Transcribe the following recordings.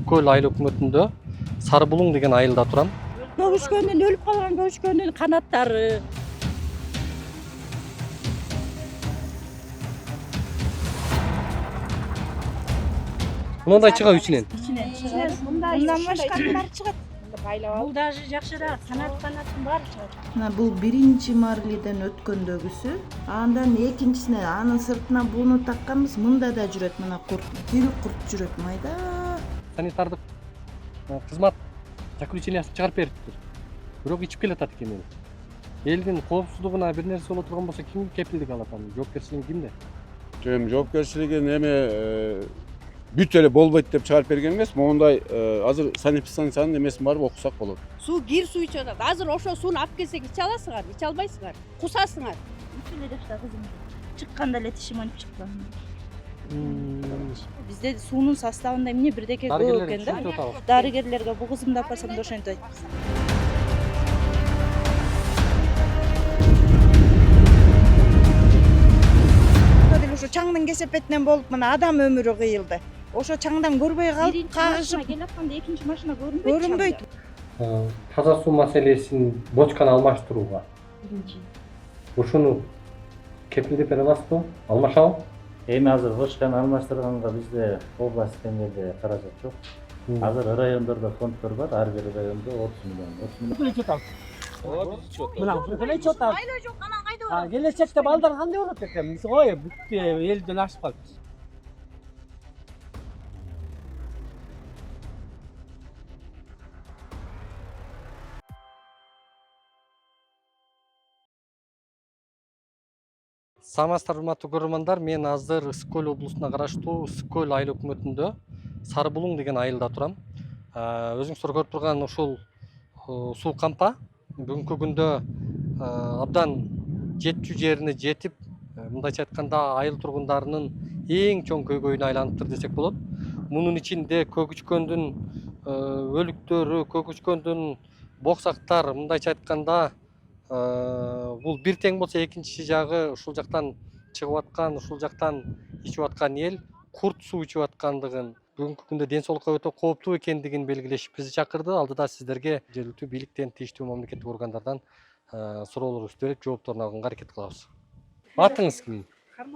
Ысыкөл айыл өкмөтүндө Сары Булуң деген айылда турам. Көгүшкөндүн өлүп калган көгүшкөндүн канаттары. Мындай чыгат ичинен. Мындан башканын баары чыгат. Бул даже жакшыраак, канаттын баары чыгат. Мына бул биринчи марлиден өткөндөгүсү. Андан экинчисине анын сыртына буну такканбыз. Мында да жүрөт мына курт. Тирүү курт жүрөт майда. Санитардык кызмат заключениясын чыгарып бериптир. Бирок ичип келатат экен мени. Элдин коопсуздугуна бир нерсе боло турган болсо ким кепилдик алат анын? Жоопкерчилиги кимде? Жоопкерчилиги эме бүт эле болбойт деп чыгарып берген эмес. Моундай азыр санэпидстанциянын эмесин барып окусак болот. Суу кир суу ичип атат. Азыр ошо сууну алып келсең иче аласыңар, иче албайсыңар. Кусасыңар. Ичиле дашта кызым. Чыкканда эле тишим антип чыкты. Бизде суунун составында эмне бирдеке көп экен да. Дарыгерлерге бул кызымды алып барсам да ошентип айтат. Ошо чаңдын кесепетинен болуп мына адам өмүрү кыйылды. Ошо чаңдан көрбөй калып, кагышып келип атканда экинчи машина көрүнбөйт. көрүнбөйт. Таза суу маселесин бочканы алмаштырууга ушуну кепилдеп бере аласызбы? Алмашабы? Эми азыр бочканы алмаштырганга бизде область деңгээлде каражат жок. Азыр райондордо фонддор бар, ар бир райондо 30 миллион. Мына ушул чот ал. Айла жок, анан кайда барат? Келечекте балдар кандай болот экен? Биз ой, бүт элден ашып калыппыз. Саламатсыздар урматтуу көрөрмандар, мен азыр Ысыкөл облусуна караштуу Ысыкөл айыл өкмөтүндө Сары Булуң деген айылда турам. Өзүңүздөр көрүп турган ушул суу кампа бүгүнкү күндө абдан жетчү жерине жетип, мындайча айтканда айыл тургундарынын эң чоң көйгөйүнө айланыптыр десек болот. Мунун ичинде көгүчкөндүн өлүктөрү, көгүчкөндүн боксактар, мындайча айтканда бул бир тең болсо, экинчи жагы ушул жактан чыгып аткан, ушул жактан ичип аткан эл курт суу ичип аткандыгын, бүгүнкү күндө ден соолукка өтө кооптуу экендигин белгилешип бизди чакырды. Алдыда сиздерге жергиликтүү бийликтен, тийиштүү мамлекеттик органдардан суроолорубузду берип, жоопторун алганга аракет кылабыз. Атыңыз ким?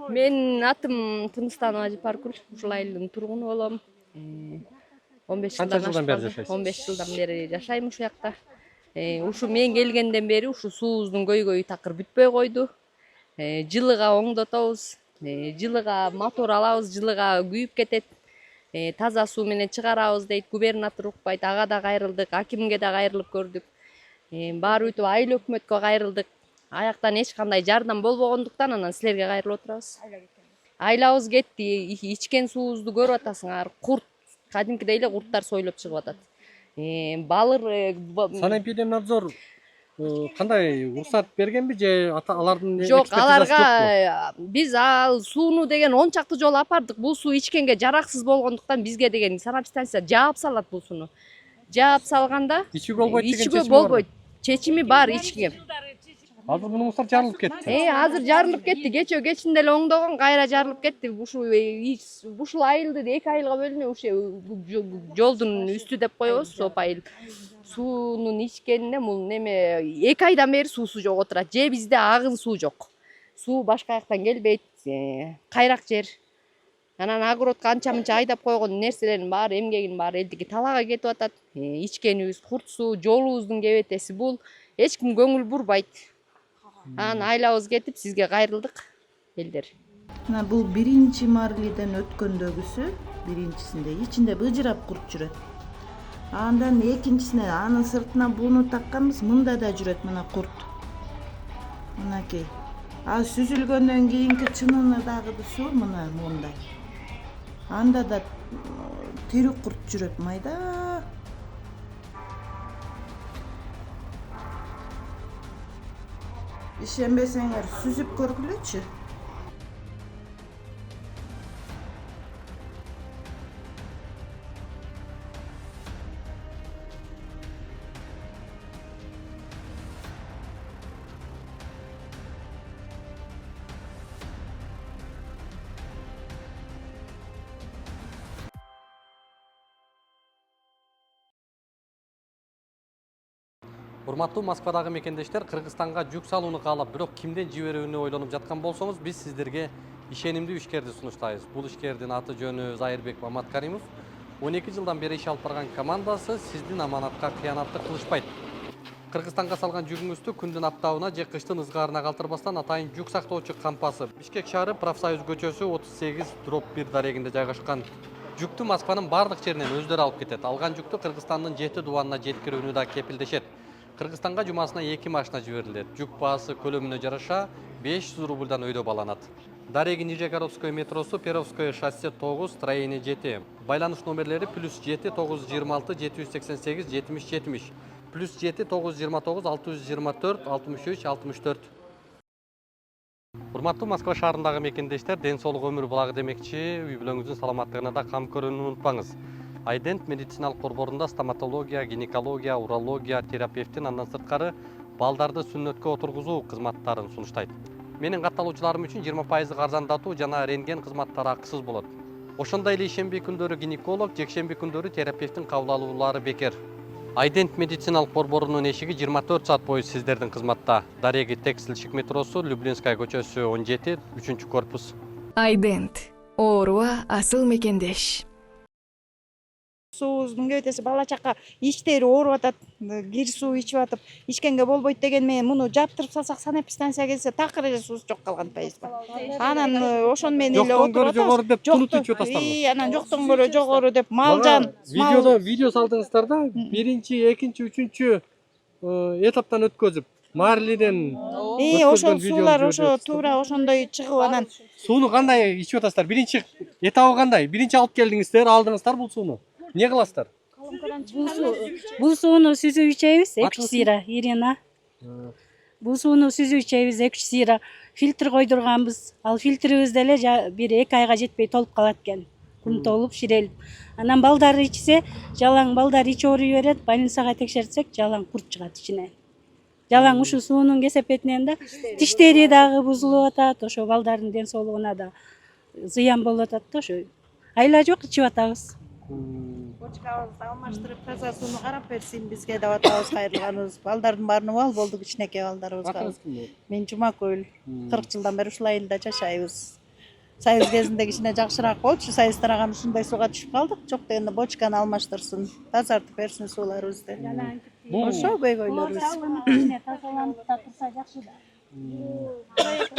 Менин атым Тыныстанова Ажыпаркүл. Ушул айылдын тургуну болом. 15 Канча жылдан бери ашты. жашайсыз? 15 жылдан бери жашайм ушул жакта. Ушу мен келгенден бери ушу суубуздун көйгөйү такыр бүтпөй койду. Жылыга оңдотобуз, жылыга мотор алабыз, жылыга күйүп кетет. Таза суу менен чыгарабыз дейт, губернатор укпайт. Ага да кайрылдык, акимге да кайрылып көрдүк. Баары бүтүп айыл өкмөткө кайрылдык. Аяктан эч кандай жардам болбогондуктан анан силерге кайрылып отурабыз. Айлабыз кетти, ичкен суубузду көрүп атасыңар. Курт, кадимкидей эле курттар сойлоп чыгып атат. Балыр Санэпидемнадзор кандай уруксат бергенби же алардын жок, экспертизасы аларга биз ал сууну деген 10 чакты жолу апардык. Бул суу ичкенге жараксыз болгондуктан бизге деген санэпидстанция жаап салат бул сууну. Жаап салганда ичүүгө болбойт деген ичүүгө болбойт. Чечими бар ичке. Азыр мунуңуздар жарылып кетти. Азыр жарылып кетти. Кечинде эле оңдогон, кайра жарылып кетти. Ушул айылды 2 айылга бөлүнүп, жолдун үстү деп коебуз, соп айыл. Суунун ичкенине бул неме 2 айдан бери суусу жок отурат. Же бизде агын суу жок. Суу башка жактан келбейт. Кайрак жер. Анан огородко анча-мынча айдап койгон нерселердин баары, эмгегинин баары элдики талаага кетип атат. Ичкенибиз курт суу, жолубуздун кебетеси бул. Эч ким көңүл бурбайт. Анан айлабыз кетип, сизге кайрылдык элдер. Мына бул биринчи марлиден өткөндөгүсү, биринчисинде ичинде быжырап курт жүрөт. Андан экинчисине анын сыртына буну такканбыз. Мында да жүрөт мына курт. Мынакей. Ал сүзүлгөндөн кийинки чынына дагы суу мына мындай. Анда да тирүү курт жүрөт майда. Ишенбесеңер сүзүп көргүлөчү. Урматтуу Москвадагы мекендештер, Кыргызстанга жүк салууну каалап, бирок кимден жиберүүнү ойлонуп жаткан болсоңуз, биз сиздерге ишенимдүү ишкерди сунуштайбыз. Бул ишкердин аты жөнү Зайырбек Маматкаримов. 12 жылдан бери иш алып барган командасы сиздин аманатка кыянаттык кылышпайт. Кыргызстанга салган жүгүңүздү күндүн аптабына же кыштын ызгаарына калтырбастан атайын жүк сактоочу кампасы Бишкек шаары Профсоюз көчөсү 38/1 дарегинде жайгашкан. Жүктү Москванын бардык жеринен өздөрү алып кетет. Алган жүктү Кыргызстандын 7 дубанына жеткирүүнү да кепилдешет. Кыргызстанга жумасына 2 машина жиберилет. Жүк баасы көлөмүнө жараша 500 рубльдан өйдө баланат. Дареги Нижегородское метросу, Перовское шоссе 9, строение 7. Байланыш номерлери +7 926 788 70 70, +7 929 624 63 64. Урматтуу Москва шаарындагы мекендештер, ден соолук өмүр булагы демекчи, үй бүлөңүздүн саламаттыгына да кам көрүүнү унутпаңыз. Айдент медициналык борборунда стоматология, гинекология, урология, терапевтин андан сырткары балдарды сүннөткө отургузуу кызматтарын сунуштайт. Менин катталуучуларым үчүн 20% арзандатуу жана рентген кызматтары акысыз болот. Ошондой эле ишемби күндөрү гинеколог, жекшемби күндөрү терапевтин кабыл алуулары бекер. Айдент медициналык борборунун эшиги 24 саат бою сиздердин кызматта. Дареги Текстильщик метросу, Люблинская көчөсү 17, 3-корпус. Айдент. Ооруга асыл мекендеш. Суубуздун көбөйтөсү бала чака иштери ооруп атат, кир суу ичип атып, ичкенге болбойт деген менен муну жаптырып салсак, санэпидстанция келсе такыр эле суусу жок калган атпайбызбы. Анан ошону менен эле Жоктон көрө жогору деп тунут ичип атасыздарбы? Анан жоктон көрө жогору деп малжан. Видео салдыңыздар да, 1-чи, 2-чи, 3-чү этаптан өткөзүп, Марлиден ошол суулар ошо туура ошондой чыгып анан сууну кандай ичип атасыздар? Биринчи этабы кандай? Биринчи алып келдиңиздер, алдыңыздар бул сууну. Не кыласыздар? Бул сууну сүзүп ичебиз, 2 сыйра, Ирина. Бул сууну сүзүп ичебиз, 2 сыйра. Фильтр койдурганбыз. Ал фильтрибиз деле бир 2 айга жетпей толуп калат экен. Кум толуп, ширелип. Анан балдар ичсе, жалаң балдар ич ооруй берет, больницага текшертсек, жалаң курт чыгат ичинен. Жалаң ушу суунун кесепетинен да тиштери дагы бузулуп атат, ошо балдардын ден соолугуна да зыян болуп атат да, ошо. Айла жок ичип атабыз. Бочкабызды алмаштырып, таза сууну карап берсин бизге деп атабыз, кайрылганыбыз. Балдардын баарын убал болду, кичинекей балдарыбызга. Мен Жумакөл, 40 жылдан бери ушул айылда жашайбыз. Союз кезинде кичине жакшыраак болчу, Союз тараган ушундай сууга түшүп калдык. Жок дегенде бочканы алмаштырсын, тазартып берсин сууларыбызды. Ошо көйгөйлөрүбүз. Кичине тазаланып да турса жакшы да. Проект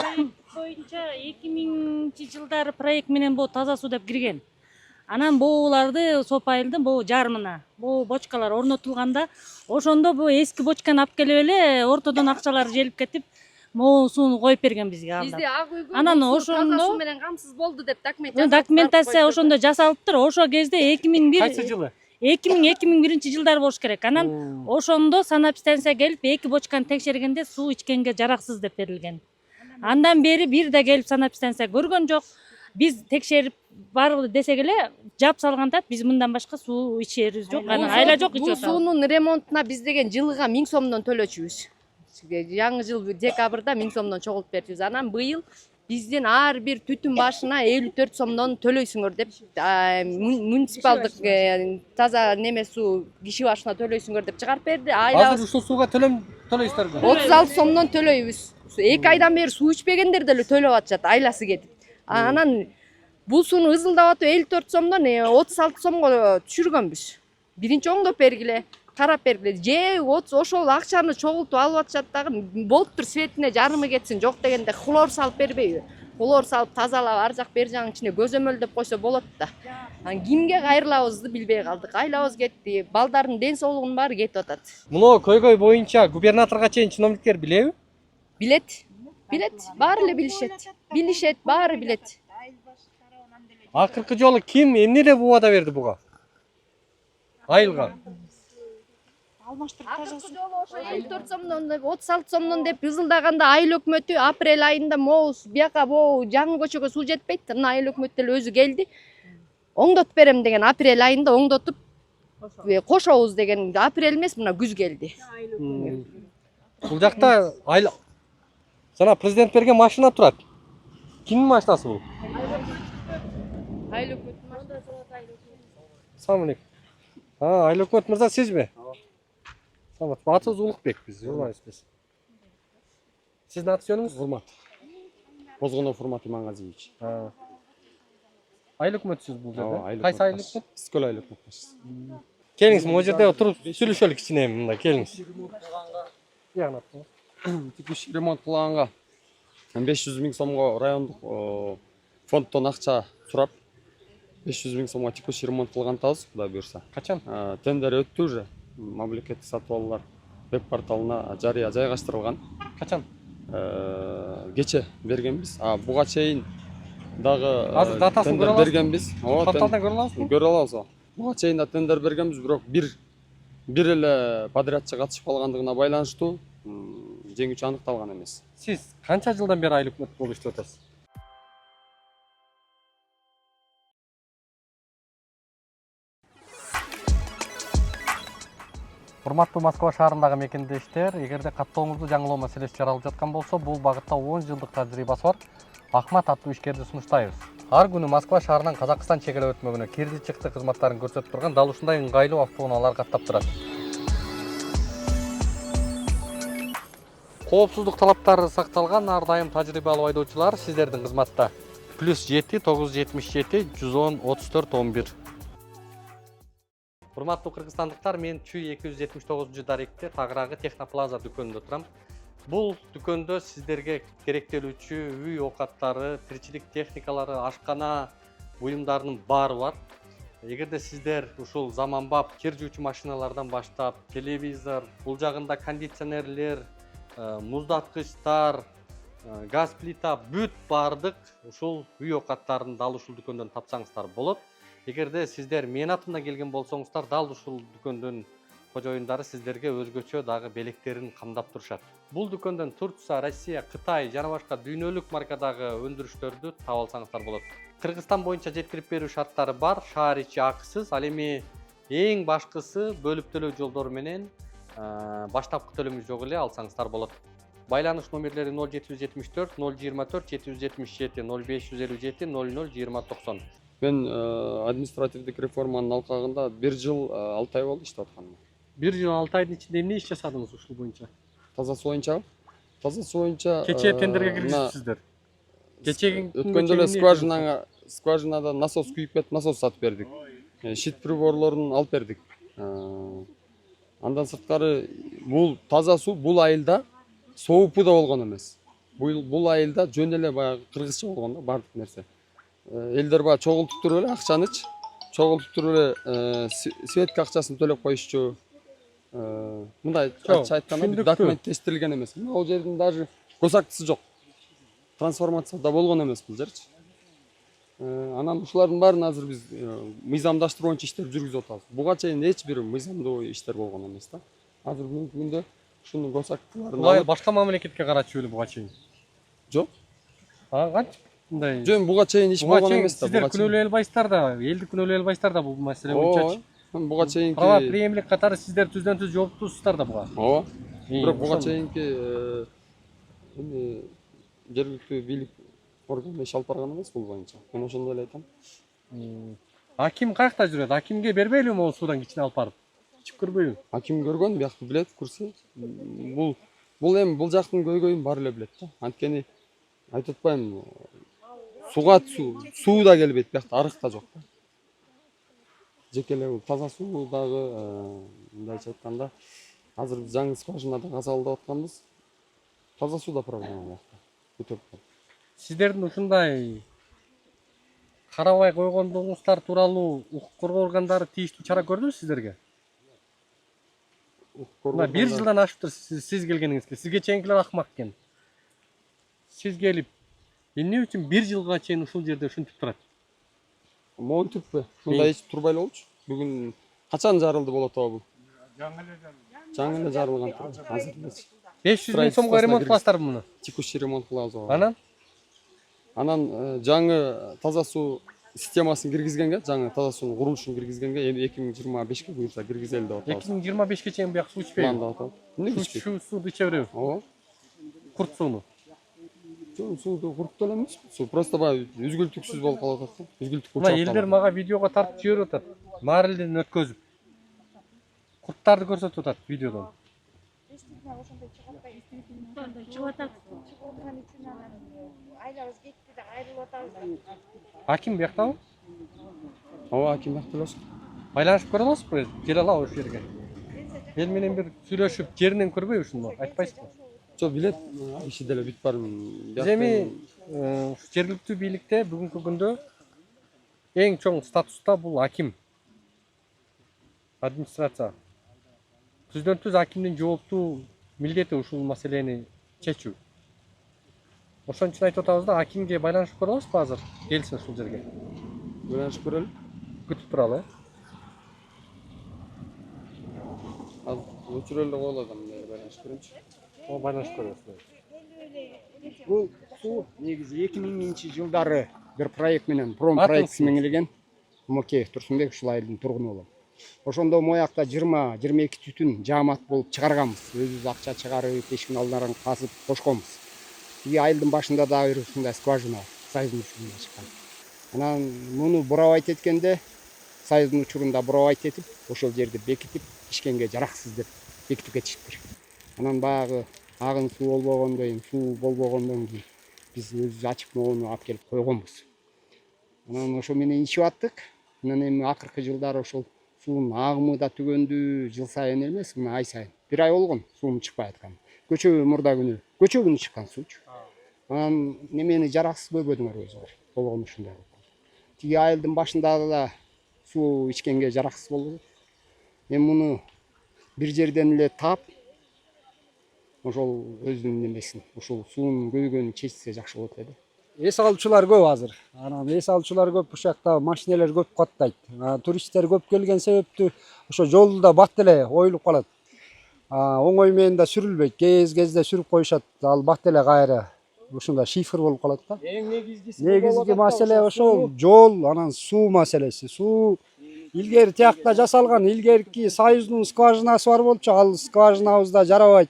боюнча 2000 жылдары проект менен бул таза суу деп кирген. Анан бооларды Сопа айылдын боо жарымына боо бочкалар орнотулганда, ошондо бу эски бочканы алып келип эле ортодон акчалар желип кетип, могу сууну коюп берген бизге анда. Бизде ак үйгө анан ошондо суу менен камсыз болду деп документация ошондо жасалыптыр. Ошо кезде 2001 Кайсы жылы? 2001 жылдар болуш керек. Анан ошондо санэпидстанция келип 2 бочканы текшергенде суу ичкенге жараксыз деп берилген. Андан бери бир да келип санэпидстанция көргөн жок. Биз текшерип барбы десек эле жап салганда биз мындан башка суу ичерибиз жок. Анан айла жок ичип Бул атабыз. суунун ремонтуна биз деген жылга 1000 сомдон төлөчүбүз. Жаңы жыл декабрда 1000 сомдон чогултуп берчүбүз. Анан быйыл бизден ар бир түтүн башына 54 сомдон төлөйсүңөр деп муниципалдык таза неме суу киши башына төлөйсүңөр деп чыгарып берди. Азыр ушул сууга төлөйсүздөрбү? 36 сомдон төлөйбүз. 2 айдан бери суу ичпегендер деле төлөп атышат, айласы кетип. Анан бул сууну ызылдап атып 54 сомдон 36 сомго түшүргөнбүз. Биринчи оңдоп бергиле, карап бергиле. Же ошол акчаны чогултуп алып атышат дагы болуптур, светине жарымы кетсин, жок дегенде хлор салып бербейби? Хлор салып тазалап ар жак бер жагын ичине көзөмөлдөп койсо болот да. Анан кимге кайрылабызды билбей калдык. Айлабыз кетти, балдардын ден соолугунун баары кетип атат. Муну көйгөй боюнча губернаторго чейин чиновниктер билеби? Билет. Баары эле билишет, баары билет. Акыркы жолу ким эмне деп убада берди буга? Айылга. Акыркы жолу ошо 54 сомдон деп, 36 сомдон деп ызылдаганда айыл өкмөтү апрель айында могу бияка боо жаңы көчөгө суу жетпейт. Мына айыл өкмөт деле өзү келди. Оңдотуп берем деген апрель айында оңдотуп кошобуз деген апрель эмес, мына күз келди. Бул жакта айыл жана президент берген машина турат. Кимдин машинасы бул? Айыл өкмөттүн машинасы. Assalomu alaykum. Айыл өкмөт мырза, сизби? Саламатсызбы. Атыбыз Улукбек биз, журналистпиз. Сиздин аты жөнүңүз? Урмат. Бозгонов Урмат Иманғазиевич. Айыл өкмөтүсүз бул жерде. Айыл Кайсы айыл өкмөт? Скөл айыл өкмөт. Келиңиз, могу жерде отуруп сүйлөшөлүк кичине мындай, келиңиз. Текущий ремонт кылганга 500 000 сомго райондук фонддон акча сурап 500 000 сомго текущий ремонт кылган атабыз, Кудай буюрса. Качан? Тендер өттү уже. Мамлекеттик сатып алуулар веб порталына жарыя жайгаштырылган. Качан? Кече бергенбиз. Буга чейин дагы Азыр датасын көрө аласызбы? бергенбиз. Порталдан көрө аласызбы? Көрө алабыз. Буга чейин да тендер бергенбиз, бирок бир эле подрядчы катышып калгандыгына байланыштуу жеңүүчү аныкталган эмес. Сиз канча жылдан бери айыл өкмөт болуп иштеп атасыз? Урматтуу Москва шаарындагы мекендештер, эгерде каттоомузду жаңылоо маселеси жаралып жаткан болсо, бул багытта 10 жылдык тажрыйбасы бар Ахмат аттуу ишкерди сунуштайбыз. Ар күнү Москва шаарынан Казакстан чегара өтмөгүнө кирди чыкты кызматтарын көрсөтүп турган дал ушундай ыңгайлуу автоунаалар каттап турат. Коопсуздук талаптары сакталган ар дайым тажрыйбалуу айдоочулар сиздердин кызматта. +7 977 110 34 11. Урматтуу кыргызстандыктар, мен Чүй 279-даректе Тагыраагы Техноплаза дүкөнүндө турам. Бул дүкөндө сиздерге керектелүүчү үй оокаттары, тиричилик техникалары, ашкана буюмдарынын баары бар. Эгерде сиздер ушул заманбап кир жуучу машиналардан баштап, телевизор, бул жагында кондиционерлер, муздаткычтар, газ плита, бүт баардык ушул үй оокаттарын дал ушул дүкөндөн тапсаңыздар болот. Эгерде сиздер мен атымда келген болсоңуздар, дал ушул дүкөндүн кожоюндары сиздерге өзгөчө дагы белектерин камдап турушат. Бул дүкөндөн Турция, Россия, Кытай жана башка дүйнөлүк маркадагы өндүрүштөрдү таап алсаңыздар болот. Кыргызстан боюнча жеткирип берүү шарттары бар, шаар ичи акысыз, ал эми эң башкысы бөлүп төлөө жолдору менен баштапкы төлөмү жок эле алсаңыздар болот. Байланыш номерлери 0774 024 777 0557 00 2090. Мен административдик реформанын алкагында 1 жыл 6 ай болду иштеп атканыма. 1 жыл 6 айдын ичинде эмне иш жасадыңыз ушул боюнча? Таза суу боюнча. Таза суу боюнча Кечээ тендерге киргизипсиздер. Кечээ өткөндө эле скважинада насос күйүп кетип, насос сатып бердик. Щит приборлорун алып бердик. Андан сырткары бул таза суу бул айылда соопу да болгон эмес. Бул айылда жөн эле баягы кыргызча болгон да бардык нерсе. Элдер баягы чогултуп туруп эле акчаныч, чогултуп туруп эле светка акчасын төлөп коюшчу. Мындай ачык айтканда документтештирилген эмес. Ал жердин даже госактысы жок. Трансформация да болгон эмес бул жерчи. Анан ушулардын баарын азыр биз мыйзамдаштыруу боюнча иштер жүргүзүп атабыз. Буга чейин эч бир мыйзамдуу иштер болгон эмес да. Азыр бүгүнкү күндө ушунун госактыларын алып башка мамлекетке карачу эле буга чейин. Жок. Канча мындай? Жөн буга чейин иш болгон эмес да. Сиздер күнөөлөй албайсыздар да, элди күнөөлөй албайсыздар да бул маселе боюнча. Буга чейинки правоприемник катары сиздер түздөн-түз жооптуусуздар да буга. Ооба. Бирок буга чейинки жергиликтүү бийлик органы иш алып барган эмес бул боюнча. Мен ошондой эле айтам. Аким каякта жүрөт? Акимге бербейлиби могу суудан кичине алып барып? Ичип көрбөйбү? Аким көргөн, биякты билет, курсы. Бул эми бул жактын көйгөйүн баары эле билет да. Анткени айтып атпаймынбы? Суга суу да келбейт, биякта арык да жок да. Жеке эле бул таза суу дагы мындайча айтканда азыр биз жаңы скважинада газ алып атканбыз. Таза суу да проблема биякта. Бүтөп. Сиздердин ушундай карабай койгондугуңуздар тууралуу укук коргоо органдары тийиштүү чара көрдүбү сиздерге? Мына 1 жылдан ашыптыр сиз келгениңизге. Сизге чейинкилер акмак экен. Сиз келип, эмне үчүн 1 жылга чейин ушул жерде ушинтип турат? Монтиппи? Ушундай эч турбай эле болчу. Бүгүн качан жарылды болот бул? Жаңы эле жарылган азыр элечи. 500 000 сомго ремонт кыласыздарбы муну? Текущий ремонт кылабыз. Анан жаңы таза суу системасын киргизгенге, жаңы таза суунун курулушун киргизгенге 2025-ке буюрса киргизели деп атабыз. 2025-ке чейин буяк суу ичпейби? Эмнеге ичпейт? Сууну иче береби? Ооба. Курт сууну. Жок, суу курттуу эле эмес. Суу просто баягы үзгүлтүксүз болуп калып атат да. Үзгүлтүк Мына элдер мага видеого тартып жиберип атат. Марилден өткөзүп. Курттарды көрсөтүп атат видеодон. Аким бияктабы? Ооба, аким бияктап эле. Байланышып көрө аласызбы? Келе алабы ошол жерге? Эл менен бир сүйлөшүп, жеринен көрбөйбү ушуну? Айтпайсызбы? Жок, билет, иши деле бүт бармын. Биз эми жергиликтүү бийликте бүгүнкү күндө эң чоң статуста бул аким. Администрация. Түздөн түз акимдин жооптуу милдети ушул маселени чечүү. Ошон үчүн айтып атабыз да, акимге байланышып көрө аласызбы азыр? Келсин ушул жерге. Байланышып көрөлү. Күтүп туралы. Азыр өчүрөлү эле коелу да, мындай байланышып көрөмчү. О, байланышып көрөсүз. Бул суу негизи 2000 жылдары бир проект менен, пром проектиси менен келген. Мокеев Турсунбек ушул айылдын тургуну болом. Ошондо моякта 20-22 түтүн жаамат болуп чыгарганбыз. Өзүбүз акча чыгарып, эшиктин алдынан казып кошконбуз. Тиги айылдын башында дагы бир ушундай скважина Союздун учурунда чыккан. Анан муну бурабайт эткенде Союздун учурунда бурабайт этип, ошол жерди бекитип, ишкенге жараксыз деп бекитип кетишиптир. Анан баягы агын суу болбогондон кийин биз өзүбүз ачып могуну алып келип койгонбуз. Анан ошо менен ичип аттык. Анан эми акыркы жылдары ошол суунун агымы да түгөндү, жыл сайын эмес, мына ай сайын. Бир ай болгон суунун чыкпай аткан. Көчө күнү чыккан суучу. Анан немени жараксыз көбөдүңөр өзүңөр. Болгон ушундай. Тиги айылдын башындагы да суу ичкенге жараксыз болду. Эми муну бир жерден эле таап, ошол өзүнүн немесин, ушул суунун көйгөнүн чечсе жакшы болот эле. Эс алуучулар көп азыр. Анан эс алуучулар көп, ушул жакта машиналар көп каттайт. Туристтер көп келген себептүү ошо жолду да бат эле оюлуп калат. Оңой менен да сүрүлбөйт. Кезде сүрүп коюшат. Ал бат эле кайра ушундай шифр болуп калат да. Эң Негизги маселе ошол жол, анан суу маселеси. Суу илгери тиякта жасалган, илгерки Союздун скважинасы бар болчу, ал скважинабызда жарабайт.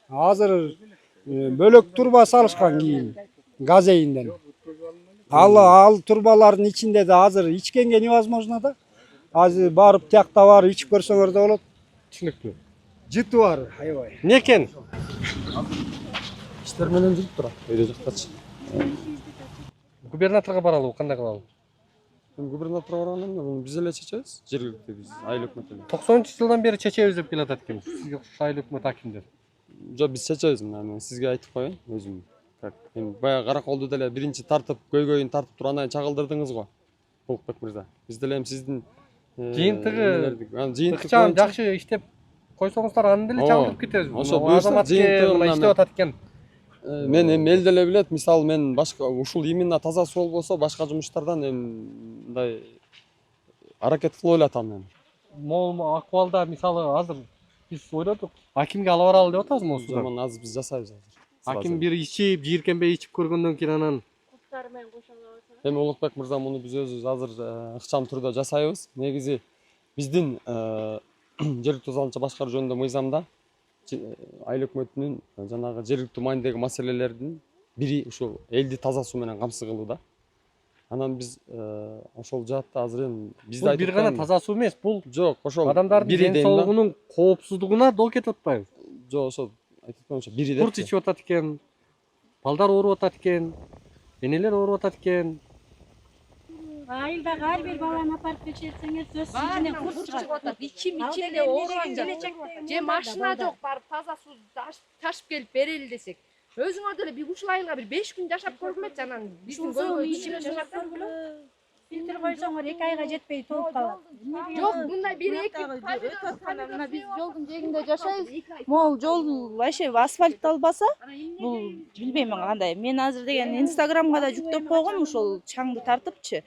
Азыр бөлөк турба салышкан кийин газейинден. Ал турбалардын ичинде да азыр ичкенге невозможно да. Азыр барып тиякта барып ичип көрсөңөр да болот. Түшүнүктүү. Жыты бар, аябай. Эмне экен? Иштер менен жүрүп турат, өйдө жактачы. Губернаторго баралыбы, кандай кылалы? Губернаторго баргандан биз эле чечебиз, жергиликтүү биз, айыл өкмөтү. 90-жылдан бери чечебиз деп келатат экен. Сизге айыл өкмөт акимдер. Жок, биз чечебиз, мен сизге айтып коеюн өзүм. Эми баягы Караколду деле биринчи тартып, көйгөйүн тартып туруп анан чагылдырдыңыз го. Болукбек мырза. Биз деле эми сиздин жыйынтыгы жакшы иштеп койсоңуздар анын деле чагылдырып кетебиз. Ошо азамат иштеп атат экен. Мен эми эл деле билет, мисалы мен башка ушул именно таза суу болбосо башка жумуштардан эми мындай аракет кылып элатам мен. Могул акыбалда мисалы азыр биз ойлодук, акимге ала баралы деп атабыз могу суудан. Жаман азыр биз жасайбыз азыр. Аким бир ичип, жийиркенбей ичип көргөндөн кийин анан Эми Улукбек мырза муну биз өзүбүз азыр ыкчам түрдө жасайбыз. Негизи биздин жергиликтүү тазалыкчы башкаруу жөнүндө мыйзамда айыл өкмөтүнүн жанагы жергиликтүү маанидеги маселелердин бири ушул элди таза суу менен камсыз кылуу да. Анан биз ошол жаатта азыр эми бизде бул бир гана таза суу эмес, бул жок, ошол адамдардын ден соолугунун коопсуздугуна доо кетип атпайбы? Жок, ошол айтып атканымча бири деп. Курт ичип атат экен, балдар ооруп атат экен, энелер ооруп атат экен. Айылдагы ар бир баланы апарып текшертсеңер сөзсүз ичинен курт чыгып атат. Ичимде ооруган же машина жок, барып таза суу ташып келип берели десек. Өзүңөр деле бир ушул айылга бир 5 күн жашап көргүлөчү, анан биздин көйгөй ичип жашап көргүлө. Фильтр койсоңор 2 айга жетпей толуп калат. Жок, мындай 1-2 помидор биз жолдун жээгинде жашайбыз. Могул жол вообще асфальтталбаса, бул билбейм кандай. Мен азыр деген Инстаграмга да жүктөп койгом ушул чаңды тартыпчы.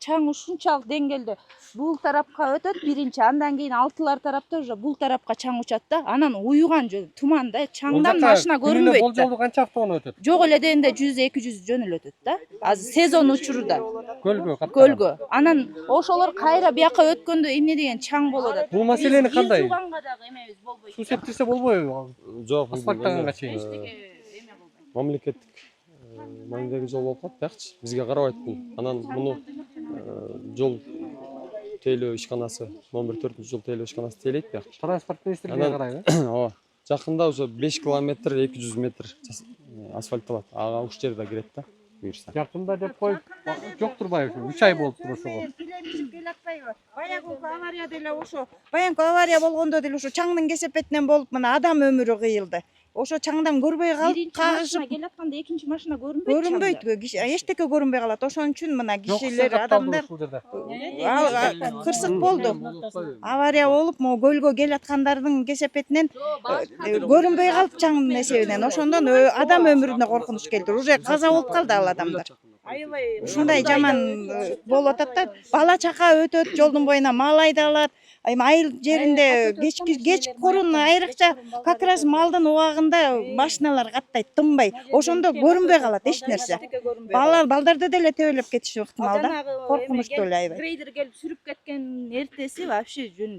Чаң ушунчалык деңгээлде бул тарапка өтөт биринчи, андан кийин алтылар тарапта уже бул тарапка чаң учат да. Анан уюган туманда чаңдан машина көрүнбөйт. Болжолу канча автоунаа өтөт? Жок эле дегенде 100-200 жөнүл өтөт да. Азыр сезон учурда. Көлгө. Анан ошолор кайра бияка өткөндө эмне деген чаң болуп атат. Бул маселени кандай? Сууганга дагы эмебиз болбойт. Суу септирсе болбойбу? Жок, асфальттаганга чейин. Мамлекеттик маанидеги жол болуп калат, биякчы бизге карабайт бул. Анан муну жол тейлөө ишканасы, номер 4-жол тейлөө ишканасы тейлейт бияк. Транспорт министрлигине карайбы? Ооба. Жакында уже 5 километр 200 метр асфальтталат. Ага уш жер да кирет да буюрса. Жакында деп коюп жок турбайбы? 3 ай болуптур ошого. Тилемишип келатпайбы? Баягы авария деле ошо. Баягы авария болгондо деле ошо чаңдын кесепетинен болуп мына адам өмүрү кыйылды. Ошо чаңдан көрбөй калып, кагышып келатканда экинчи машина көрүнбөйт. көрүнбөйт. Эчтеке көрүнбөй калат. Ошон үчүн мына кишилер, адамдар кырсык болду. Авария болуп, могу көлгө келаткандардын кесепетинен көрүнбөй калып чаңдын эсебинен. Ошондон адам өмүрүнө коркунуч келди. Уже каза болуп калды ал адамдар. Аябай ушундай жаман болуп атат да. Бала чака өтөт жолдун боюна, мал айдалат. Айыл жеринде кечкурун айрыкча как раз малдын убагында машиналар каттайт, тынбай. Ошондо көрүнбөй калат эч нерсе. Балдарды деле тебелеп кетиши ыктымал да. Коркунучтуу эле аябай. Грейдер келип сүрүп кеткен эртеси вообще жөн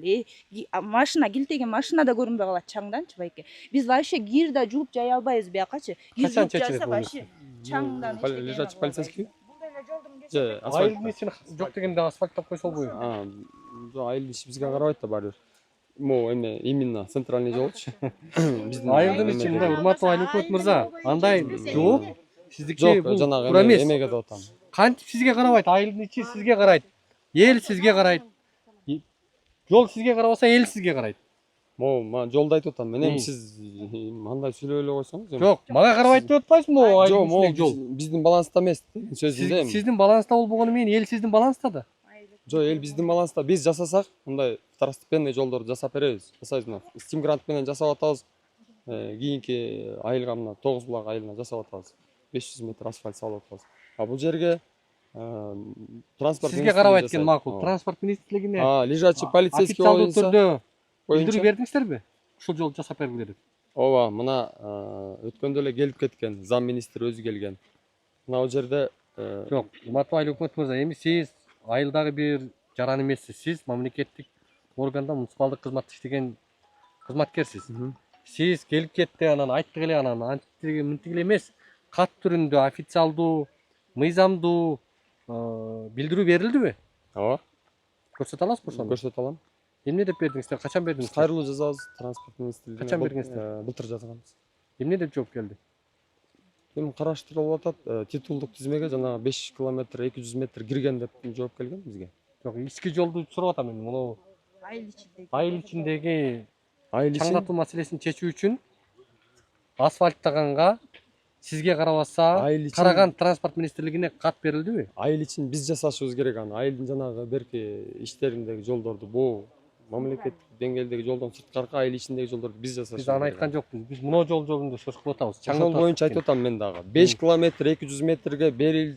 машина килтеген машина да көрүнбөй калат чаңданчы байке. Биз вообще гир да жууп жай албайбыз биякачы. Гир жууп жайса вообще чаңдан Лежачий полицейский? Айылдын ичин жок дегенде асфальттап койсо болбойбу? Айыл иши бизге карабайт да баары бир. Могу эме именно центральный жолчу. Айылдын ичинде урматтуу айыл өкмөт мырза, андай жол сиздики Жок, жанагы туура эмес. эмеге деп атам. Кантип сизге карабайт? Айылдын ичи сизге карайт. Эл сизге карайт. Жол сизге карабаса, эл сизге карайт. Могу мага жолду айтып атам. Менен сиз мындай сүйлөй эле койсоңуз. Жок, мага карабайт деп атпайсызбы могу Жок, айылдын могу ичиндеги жол? биздин баланста эмес деген сөзүндө эми. Сиздин баланста болбогону менен эл сиздин баланста да. Жок, эл биздин баланста биз жасасак, мындай второстепенный жолдорду жасап беребиз. Жасайбыз. Steam грант менен жасап атабыз. Кийинки айылга мына 9 булак айылына жасап атабыз. 500 метр асфальт салып атабыз. А бул жерге транспорт Сизге карабайт экен макул. Транспорт министрлигине лежачий полицейский официалдуу түрдө боюнча билдирүү бердиңиздерби? Ушул жолду жасап бергиле деп. ооба, мына өткөндө эле келип кеткен, зам министр өзү келген. Мына бул жерде Жок, урматтуу айыл өкмөт мырза, эми сиз айылдагы бир жаран эмессиз. Сиз мамлекеттик органда муниципалдык кызматта иштеген кызматкерсиз. Сиз келип кетти, анан айттык эле, анан антиги эле эмес, кат түрүндө официалдуу, мыйзамдуу билдирүү берилдиби? ооба, Көрсөтө аласызбы ошону? көрсөтө алам. Эмне деп бердиңиздер? Качан бердиңиздер? Кайрылуу жазабыз транспорт министрлигине. Качан бердиңиздер? Былтыр жазганбыз. Эмне деп жооп келди? Эми караштырылып атат, титулдук тизмеге жанагы 5 километр 200 метр кирген деп жооп келген бизге. Жок, ички жолду сурап атам эми. Муну айыл ичиндеги Айыл ишин чаңдатуу маселесин чечүү үчүн асфальттаганга сизге карабаса айыл ичин караган транспорт министрлигине кат берилдиби? айыл ичин биз жасашыбыз керек аны. Айылдын жанагы берки иштериндеги жолдорду боо мамлекеттик деңгээлдеги жолдон сырткаркы айыл ичиндеги жолдорду биз жасашыбыз керек. Биз аны айткан жокпуз. Биз мына жол жолунда сөз кылып атабыз. Ошол боюнча айтып атам мен дагы. 5 километр 200 метрге берил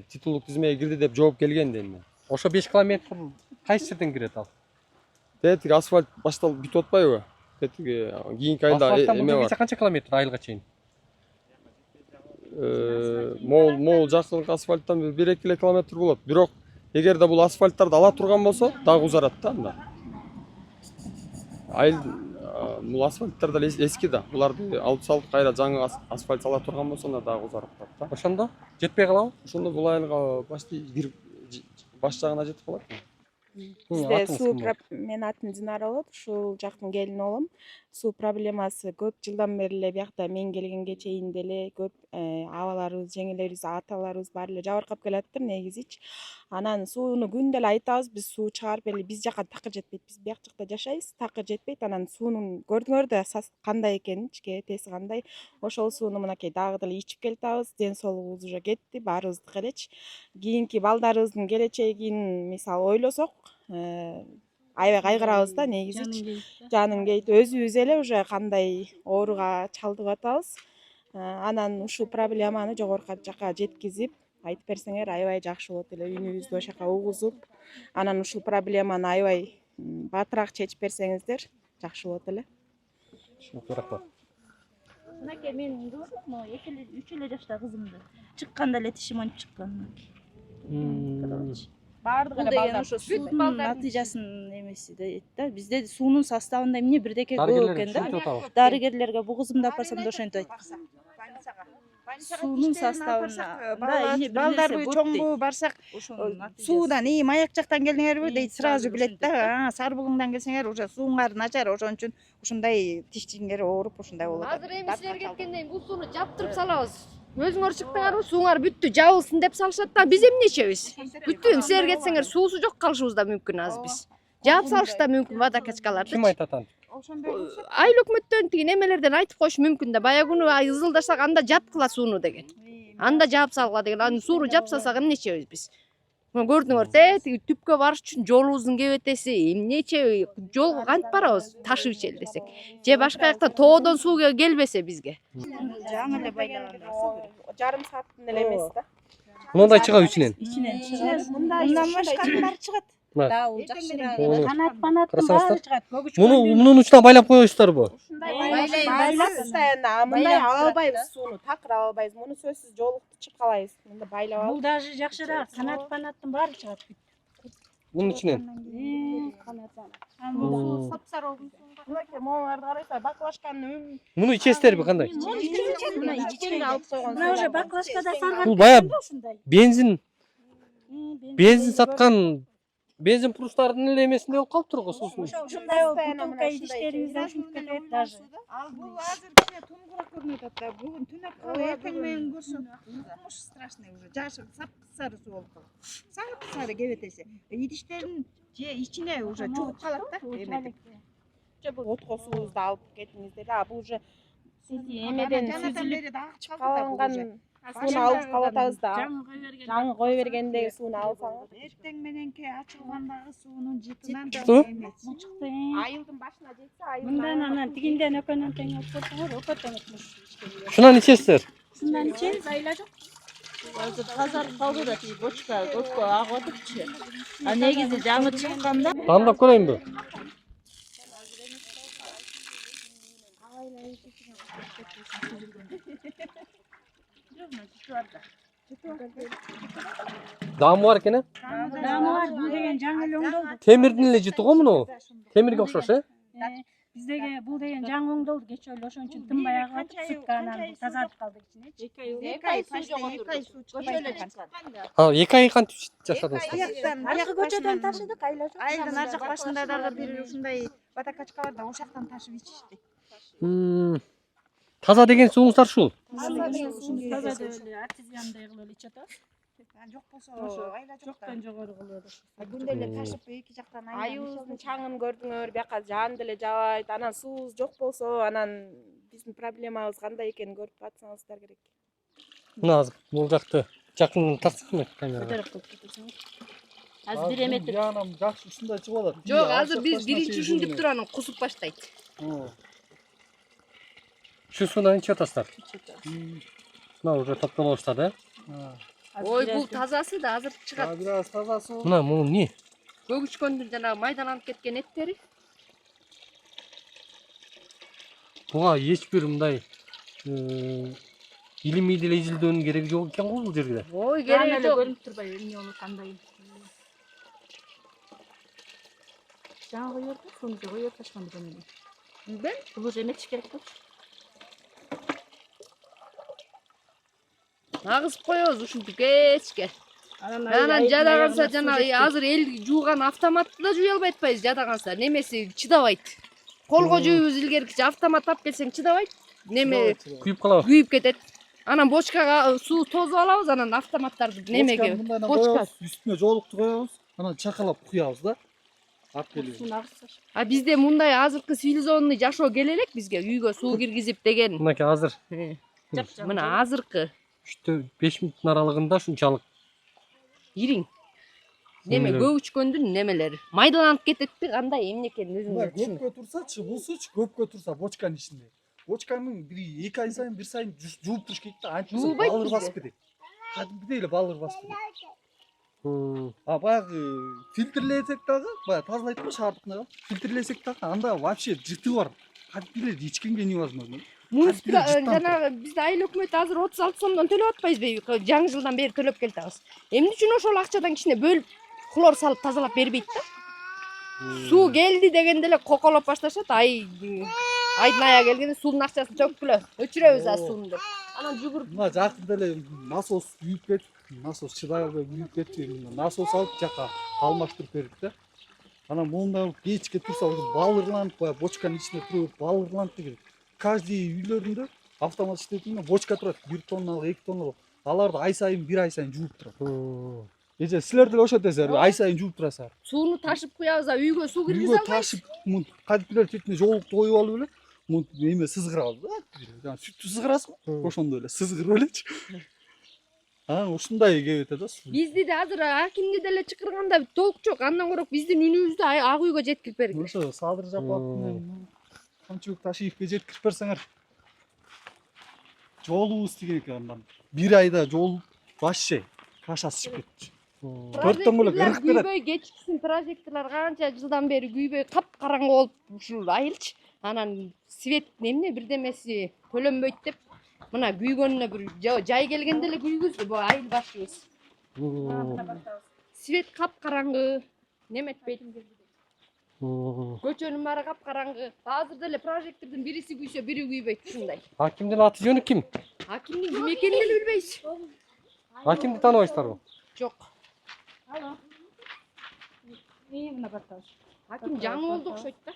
титулдук тизмеге кирди деп жооп келген дейм мен. Ошо 5 километр кайсы жерден кирет ал? Тетиги асфальт башталып бүтүп атпайбы? Тетиги кийинки айылда эме бар. Канча километр айылга чейин? Могул жакынкы асфальттан 1-2 километр болот. Бирок эгерде бул асфальттарды ала турган болсо, дагы узарат да анда. Айыл бул асфальттар да эски да. Буларды алып салып кайра жаңы асфальт сала турган болсо, анда дагы узарып калат да. Ошондо жетпей калабы? Ошондо бул айылга баш жагына жетип калат. Бизде мен атым Динара болот, ушул жактын келини болом. Суу проблемасы көп жылдан бери эле биякта мен келгенге чейин деле көп абаларыбыз, жеңелерибиз, аталарыбыз баары эле жабыркап келаттыр негизичи. Анан сууну күндө эле айтабыз, биз суу чыгарып эле биз жака такыр жетпейт. Биз бияк жакта жашайбыз, такыр жетпейт. Анан суунун көрдүңөр да кандай экенин, теси кандай. Ошол сууну мынакей дагы деле ичип келатабыз. Ден соолугубуз уже кетти, баарыбыздыкы элечи. Кийинки балдарыбыздын келечегин мисалы ойлосок, аябай кайгырабыз да негизичи. Жаның кейт өзүбүз эле уже кандай ооруга чалдыгып атабыз. Анан ушул проблеманы жогорку жака жеткизип айтып берсеңер аябай жакшы болот эле, үнүбүздү ошол жака угузуп, анан ушул проблеманы аябай батыраак чечип берсеңиздер жакшы болот эле. Рахмат. Мынакей мен көрдүм, 3 эле жашта кызымды. Чыкканда эле тишим онуп чыккан. Баардык эле балдар ошо суунун натыйжасын эмеси да. Бизде суунун составында эмне бирдеке көп экен да. Дарыгерлерге бу кызымды апарсам да ошентип айтты. суунун составына балдарбы чоңбу барсак суудан ии маяк жактан келдиңерби дейт, сразу билет да. Сары булуңдан келсеңер уже сууңар начар, ошон үчүн ушундай тишиңер ооруп ушундай болот. Азыр эми силер кеткенден кийин бул сууну жаптырып салабыз. Өзүңөр чыктыңарбы, сууңар бүттү, жабылсын деп салышат да, биз эмне ичебиз? Бүттү, силер кетсеңер суусу жок калышыбыз да мүмкүн азыр биз. Жаап салыш да мүмкүн водокачкаларды. Ким айтат аны? Айыл өкмөттөн тиги немелерден айтып коюш мүмкүн да. Баягы күнү ызылдашсак анда жапкыла сууну деген. Анда жаап салгыла деген. Аны сууну жапсасак эмне ичебиз биз? Көрдүңөр тиги түпкө барыш үчүн жолубуздун кебетеси, эмне ичеби? Жолго кантип барабыз? Ташып ичели десек. Же башка жактан тоодон суу келбесе бизге. Жаңы эле байланып жарым сааттын эле эмес да. Мындай чыгат ичинен. мындан башканын баары чыгат. Дабыл, Канат панаттын баары чыгат. Мунун учуна байлап коесуздарбы? Мындай ала албайбыз сууну, такыр ала албайбыз. Муну сөзсүз жолукту чыгып калайбыз. Мында байлап алып. Бул даже жакшыраак. Канат панаттын баары чыгат. Мунун ичинен. Сапсары болду. Моңарды карайсыздар, баклажканы Муну ичесиздерби кандай? ичкенге алып койгон. Мына уже баклажкада саргат. Бул баягы бензин саткан бензин пурустардын эле эмесинде болуп калыптыр го суусун. Ушундай болуп бутылка идиштерибизде ушинтип кетет даже. Ал бул азыр кичине тумгураак көрүнүп атат да. Бүгүн түнөп калып эртең менен көрсөң укмуш страшный уже. Жашы сапсары суу болуп калат. Сары кебетеси. Идиштерин же ичине уже чугуп калат да. Эметип. Отко суубузду алып кетиңиздер. Бул уже эмеден сүзүлүп калган сууну алып калатабыз да. Жаңы кое бергендеги сууну алсаңыз. Эртең мененки ачылгандагы суунун жытынан да Чыкты? чыкты. Айылдын башына жетсе, айылдын Мындан анан тигинден экөөнөн тең алып койсоңор, экөөтөн укмуш ичкенге. Шунан ичесиздер. Шундан ичебиз, айла жок. Азыр тазарып калды да тиги бочка көпкө агып атыпчы. А негизи жаңы чыкканда Тандап көрөйүнбү? Даамы бар экен, Даамы бар, бул деген жаңы эле оңдолду. Темирдин эле жыты го муну. Темирге окшош, Биздеги бул деген жаңы оңдолду, кече эле ошон үчүн тынбай агып атып, сытканан тазартып калдык ичинечи. 2 ай суу чыккан. А, 2 ай кантип жашадыңыз? Аркы көчөдөн ташыдык, айла жок. Айылдын ар жак башында дагы бир ушундай водокачка бар да, ошол жактан ташып ичишти. Таза деген сууңуздар ушул. Таза деген суу таза эле артезиандай кылып эле ичет атат. Жок болсо айла Жоктон жогору кылып эле. Күндө эле ташып эки жактан айыбыздын чаңын көрдүңөр, бияка жан деле жабайт. Анан суубуз жок болсо, анан биздин проблемабыз кандай экенин көрүп батсаңыздар керек. Мына азыр бул жакты жакын тартсакмы камерага? азыр бир эметип Янам жакшы ушундай чыгып атат. Жок, азыр биз биринчи ушинтип туруп анан кусуп баштайт. Şu sudan içe taslar. Mına уже топтоло баштады. Ой, бул тазасы да азыр чыгат. Biraz тазасы. Мына мунун эмне? Көгүчкөндүн жанагы майдаланып кеткен эттери. Буга эч бир мындай илимий деле изилдөөнүн кереги жок экен го бул жерде. Ой, кереги жок. көрүнүп турбайбы эмне болуп кандай. Жаңы коёрду, суну коёп ташкан бирөөнү. Билбейм. Бул уже эметиш керек болчу. Агызып коебуз ушинтип кечке. Анан жадаганса жанагы азыр эл жууган автоматты да жуя албай атпайбыз жадаганса. Немеси чыдабайт. Колго жууйбуз илгеркичи автомат алып келсең чыдабайт. Неме күйүп калабы? Күйүп кетет. Анан бочкага суу тозуп алабыз, анан автоматтарды немеге бочка Үстүнө жоолукту коебуз. Анан чакалап куябыз да. Алып келебиз. А бизде мындай азыркы цивилизованный жашоо келе элек бизге үйгө суу киргизип деген. Мынакей азыр Мына азыркы 3-5 мүнөттүн аралыгында ушунчалык ириң. Неме көгүчкөндүн немелери. Майдаланып кететпи, кандай эмне экенин өзүңүз түшүнүңүз. Көпкө турсачы, бул суучу көпкө турса бочканын ичинде. Бочканын бир 2 ай сайын, бир сайын жууп туруш керек да. Антип балыр басып кетет. Кадимгидей эле балыр басып кетет. А баягы фильтрлесек дагы, баягы тазалайт го шаардыкны. Фильтрлесек дагы анда вообще жыты бар. Кадимгидей ичкенге невозможно. Жанагы бизде айыл өкмөтү азыр 36 сомдон төлөп атпайбызбы? Жаңы жылдан бери төлөп келатабыз. Эмне үчүн ошол акчадан кичине бөлүп хлор салып тазалап бербейт да? Суу келди дегенде эле коколоп башташат. Айдын аяга келгенде суунун акчасын төккүлө. Өчүрөбүз азыр сууну деп. Анан жүгүрүп мына жакында эле насос күйүп кетип, насос чыдабай күйүп кетти. Насос алып жака алмаштырып бердик да. Анан монда кечке турса балырланып, баягы бочканын ичинде туруп балырланып деген. Каждый үйлөрүндө автомат иштетип, бочка турат 1 тонналык, 2 тонналык. Аларды ай сайын, 1 ай сайын жууп турат. Эже силер деле ошо десеңер, ай сайын жууп турасыздар. сууну ташып куябыз, үйгө суу киргизе Үйгө албайбыз. ташып, кадиптилер четине жолукту коюп алып эле, эме сызгырабыз да. Жана сүттү сызгырасың, ошондой эле сызгырып элечи. Ушундай келип атат да суу. Бизди да азыр акимди деле чакырганда толк жок. Андан көрөк биздин үнүбүздү ак үйгө жеткирип бергиле. Ошо Садыр Жапаров менен Камчыбек Ташиевке жеткирип берсеңер. Жолубуз деген экен андан. 1 айда жол вообще кашасы чыгып кетти. 4 тонн эле кырык берет. Күйбөй кечкисин прожекторлор канча жылдан бери күйбөй капкараңгы болуп ушул айылчы. Анан свет эмне бирдемеси төлөнбөйт деп мына күйгөнүнө бир жай келгенде эле күйгүздү бу айыл башыбыз. Свет капкараңгы, неметпейт. Көчөнүн баары капкараңгы. Азыр деле прожектордун бириси күйсө, бири күйбөйт ушундай. Акимдин аты жөнү ким? Акимдин ким экенин деле билбейбиз. Акимди тааныбайсыздарбы? Жок. Алло. Мына барташ. Аким жаңы болду окшойт да.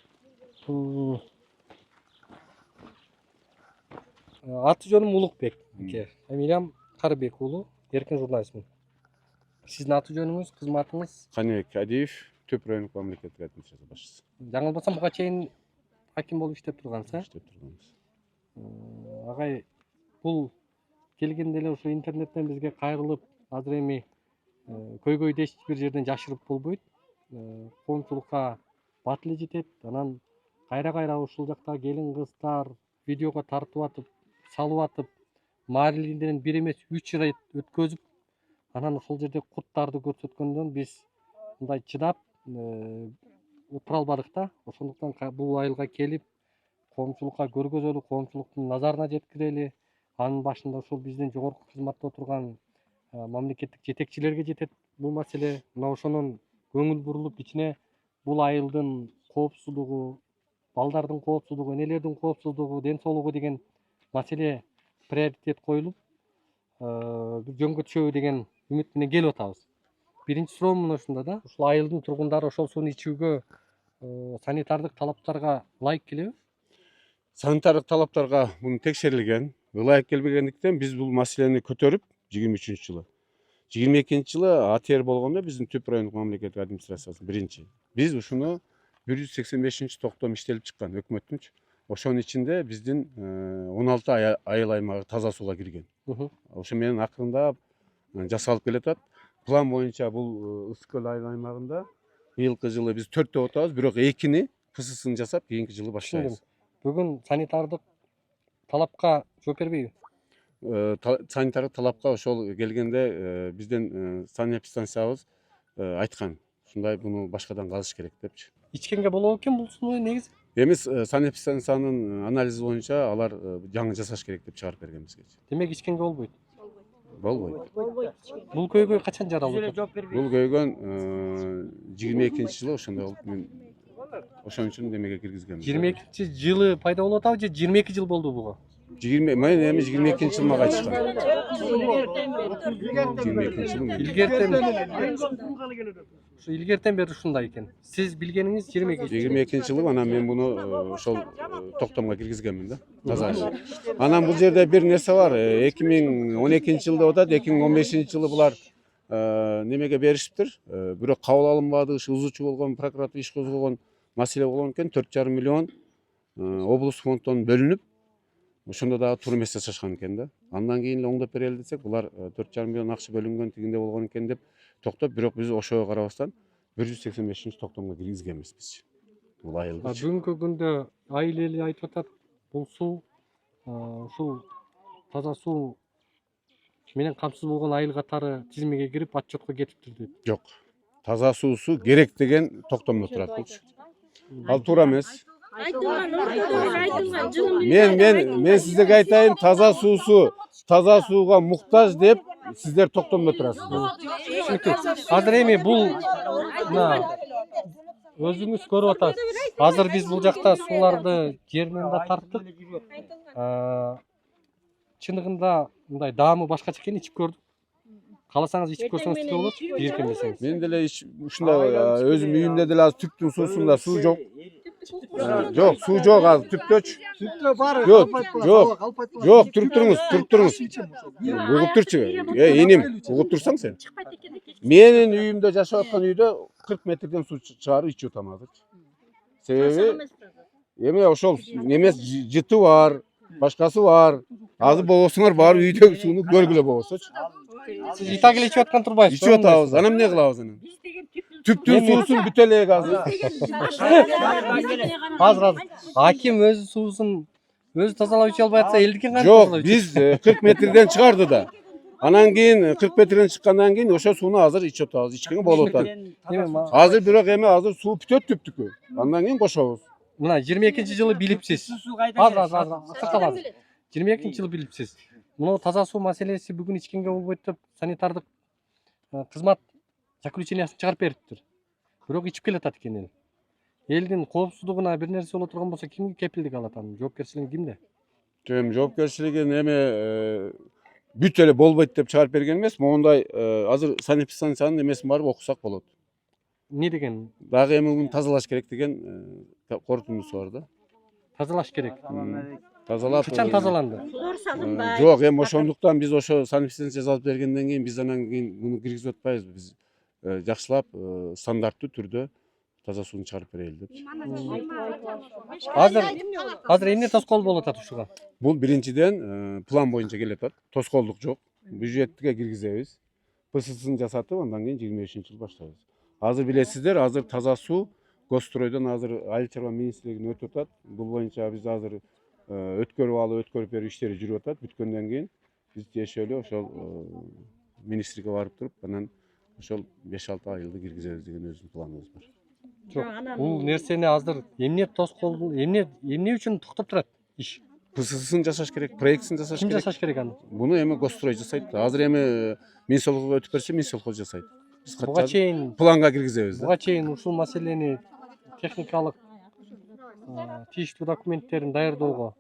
Аты жөнүм Улукбек. Фамилиям Карыбек уулу, эркин журналистмин. Сиздин аты жөнүңүз, кызматыңыз? Каныбек Адиев, Төп райондук мамлекеттик администрация башчысы. Жаңылбасам буга чейин аким болуп иштеп тургансыз, Иштеп турганбыз. Агай, бул келгенде эле ушу интернеттен бизге кайрылып, азыр эми көйгөйдү эч бир жерден жашырып болбойт. Коомчулукка бат эле жетет. Анан кайра ушул жакта келин кыздар видеого тартып атып, салып атып, маалилерден 1 эмес 3 рет өткөзүп, анан ошол жерде курттарды көрсөткөндөн биз мындай чыдап отура албадык да. Ошондуктан бул айылга келип, коомчулукка көргөзөлү, коомчулуктун назарына жеткирели. Анын башында ушул биздин жогорку кызматта отурган мамлекеттик жетекчилерге жетет бул маселе. Мына ошонун көңүл бурулуп, ичине бул айылдын коопсуздугу, балдардын коопсуздугу, энелердин коопсуздугу, ден соолугу деген маселе приоритет коюлуп, жөнгө түшөбү деген үмүт менен келип атабыз. Биринчи суроом мына ушунда да. Ушул айылдын тургундары ошол сууну ичүүгө санитардык талаптарга ылайык келеби? Санитардык талаптарга муну текшерилген, ылайык келбегендиктен биз бул маселени көтөрүп 23-жылы. 22-жылы АТР болгондо биздин Төп райондук мамлекеттик администрациясы биринчи. Биз ушуну 185 токтом иштелип чыккан өкмөттүнчү. Ошонун ичинде биздин 16 айыл аймагы таза сууга кирген. Ошо менен акырындап жасалып келатат. План боюнча бул Ысык көл айыл аймагында быйылкы жылы биз 4 деп атабыз, бирок 2-ни КССын жасап, кийинки жылы баштайбыз. Бүгүн санитардык талапка жооп бербейби? Санитардык талапка ошол келгенде биздин санэпидстанциябыз айткан. Ушундай буну башкадан казыш керек депчи. Ичкенге болобу экен бул сууну негизи? Эми санэпидстанциянын анализи боюнча алар жаңы жасаш керек деп чыгарып берген бизге. Демек ичкенге болбойт. Болбойт. Бул көйгөй качан жаралды? Бул көйгөн 22-жылы ошондой болуп мен ошон үчүн демеге киргизгем. 22-жылы пайда болуп атабы же 22 жыл болду буга? Мен эми 22-жылы кайтышкан. Илгертен ушу илгертен бери ушундай экен. Сиз билгениңиз 22-жылы анан мен буну ошол токтомго киргизгенмин да. Таза. Анан бул жерде бир нерсе бар. 2012-жылда атат, 2015-жылы булар немеге беришиптир. Бирок кабыл алынбады, узуучу болгон прокуратура иш козгогон маселе болгон экен, 4,5 миллион облус фонддон бөлүнүп, ошондо дагы тур эмес жасашкан экен да. Андан кийин эле оңдоп берели десек, булар 4,5 миллион акча бөлүнгөн тигинде болгон экен деп токтоп, бирок биз ошого карабастан 185 токтомго киргизгенбиз биз. Бул айылды. Бүгүнкү күндө айыл эли айтып атат, бул суу ушул таза суу менен камсыз болгон айыл катары тизмеге кирип отчетко кетиптир дейт. Жок. Таза суусу керек деген токтомдо турат булчу. Ал туура эмес. Мен сиздерге айтайын, таза сууга муктаж деп сиздер токтомдо турасыздар. Азыр эми бул өзүңүз көрүп атасыз. Азыр биз бул жакта сууларды жеринен да тарттык. чындыгында мындай даамы башкача экенин ичип көрдүк. Кааласаңыз ичип көрсөңүз тиги болот, жийиркенбесеңиз. Мен деле ушундай өзүм үйүмдө деле азыр түптүн суусунда суу жок. Жок, суу жок азыр түптөчү. Түптө бар. Жок, туруп туруңуз. Угуп турчу. Иним, угуп турсаң сен. Менин үйүмдө жашап аткан үйдө 40 метрден суу чыгарып ичип атам азыр. Себеби эме ошол немес жыты бар, башкасы бар. Азыр болсоңор барып үйдөгү сууну көргүлө болсочу. Сиз итак эле ичип аткан турбайсыз. Ичип атабыз. Ана эмне кылабыз анан? Түптүн суусун бүтө элек азыр. Азыр аким өзү суусун өзү тазалап иче албай атса элдикин кантип Жок, тазалап биз 40 метрден чыгарды да. Анан кийин 40 метрден чыккандан кийин ошо сууну азыр ичип атабыз. Ичкенге болуп атат. Азыр бирок эми азыр суу бүтөт түптүкү. Андан кийин кошобуз. Мына 22-жылы билипсиз. Азыр сакталабыз. 22-жылы билипсиз. Мына таза суу маселеси бүгүн ичкенге болбойт деп санитардык кызмат заключениясын чыгарып бериптир. Бирок ичип келатат экен эл. Элдин коопсуздугуна бир нерсе боло турган болсо ким кепилдик алат анын? Жоопкерчилиги кимде? Жөн жоопкерчилигин эми бүт эле болбойт деп чыгарып берген эмес. Моундай азыр санэпидстанциянын эмесин барып окусак болот. Не деген? Дагы эми муну тазалаш керек деген корутундусу бар да. Тазалаш керек. Тазалап. Качан тазаланды? Жок, эми ошондуктан биз ошо санэпидстанция жазып бергенден кийин биз анан кийин муну киргизип атпайбыз. Биз жакшылап стандарттуу түрдө таза сууну чыгарып берели деп. Азыр эмне тоскоол болуп атат ушуга? Бул биринчиден план боюнча келе атат. Тоскоолдук жок. Бюджетке киргизебиз. ПССын жасатып, андан кийин 25-жылы баштайбыз. Азыр билесиздер, азыр таза суу Госстройдон азыр Айыл чарба министрлигине өтүп атат. Бул боюнча биз азыр өткөрүп берүү иштери жүрүп атат. Бүткөндөн кийин биз тиешелүү ошол министрге барып туруп, анан ошол 5-6 айылды киргизебиз деген өзүбүздүн планыбыз бар. Жок, бул нерсени азыр эмне тоскоол, эмне үчүн токтоп турат иш? ПССын жасаш керек, проектсин жасаш керек. Ким жасаш керек аны? Буну эми Госстрой жасайт. Азыр эми Минсолкомго өтүп берсе, Минсолком жасайт. Буга чейин планга киргизебиз. Буга чейин ушул маселени техникалык тийиштүү документтерин даярдоого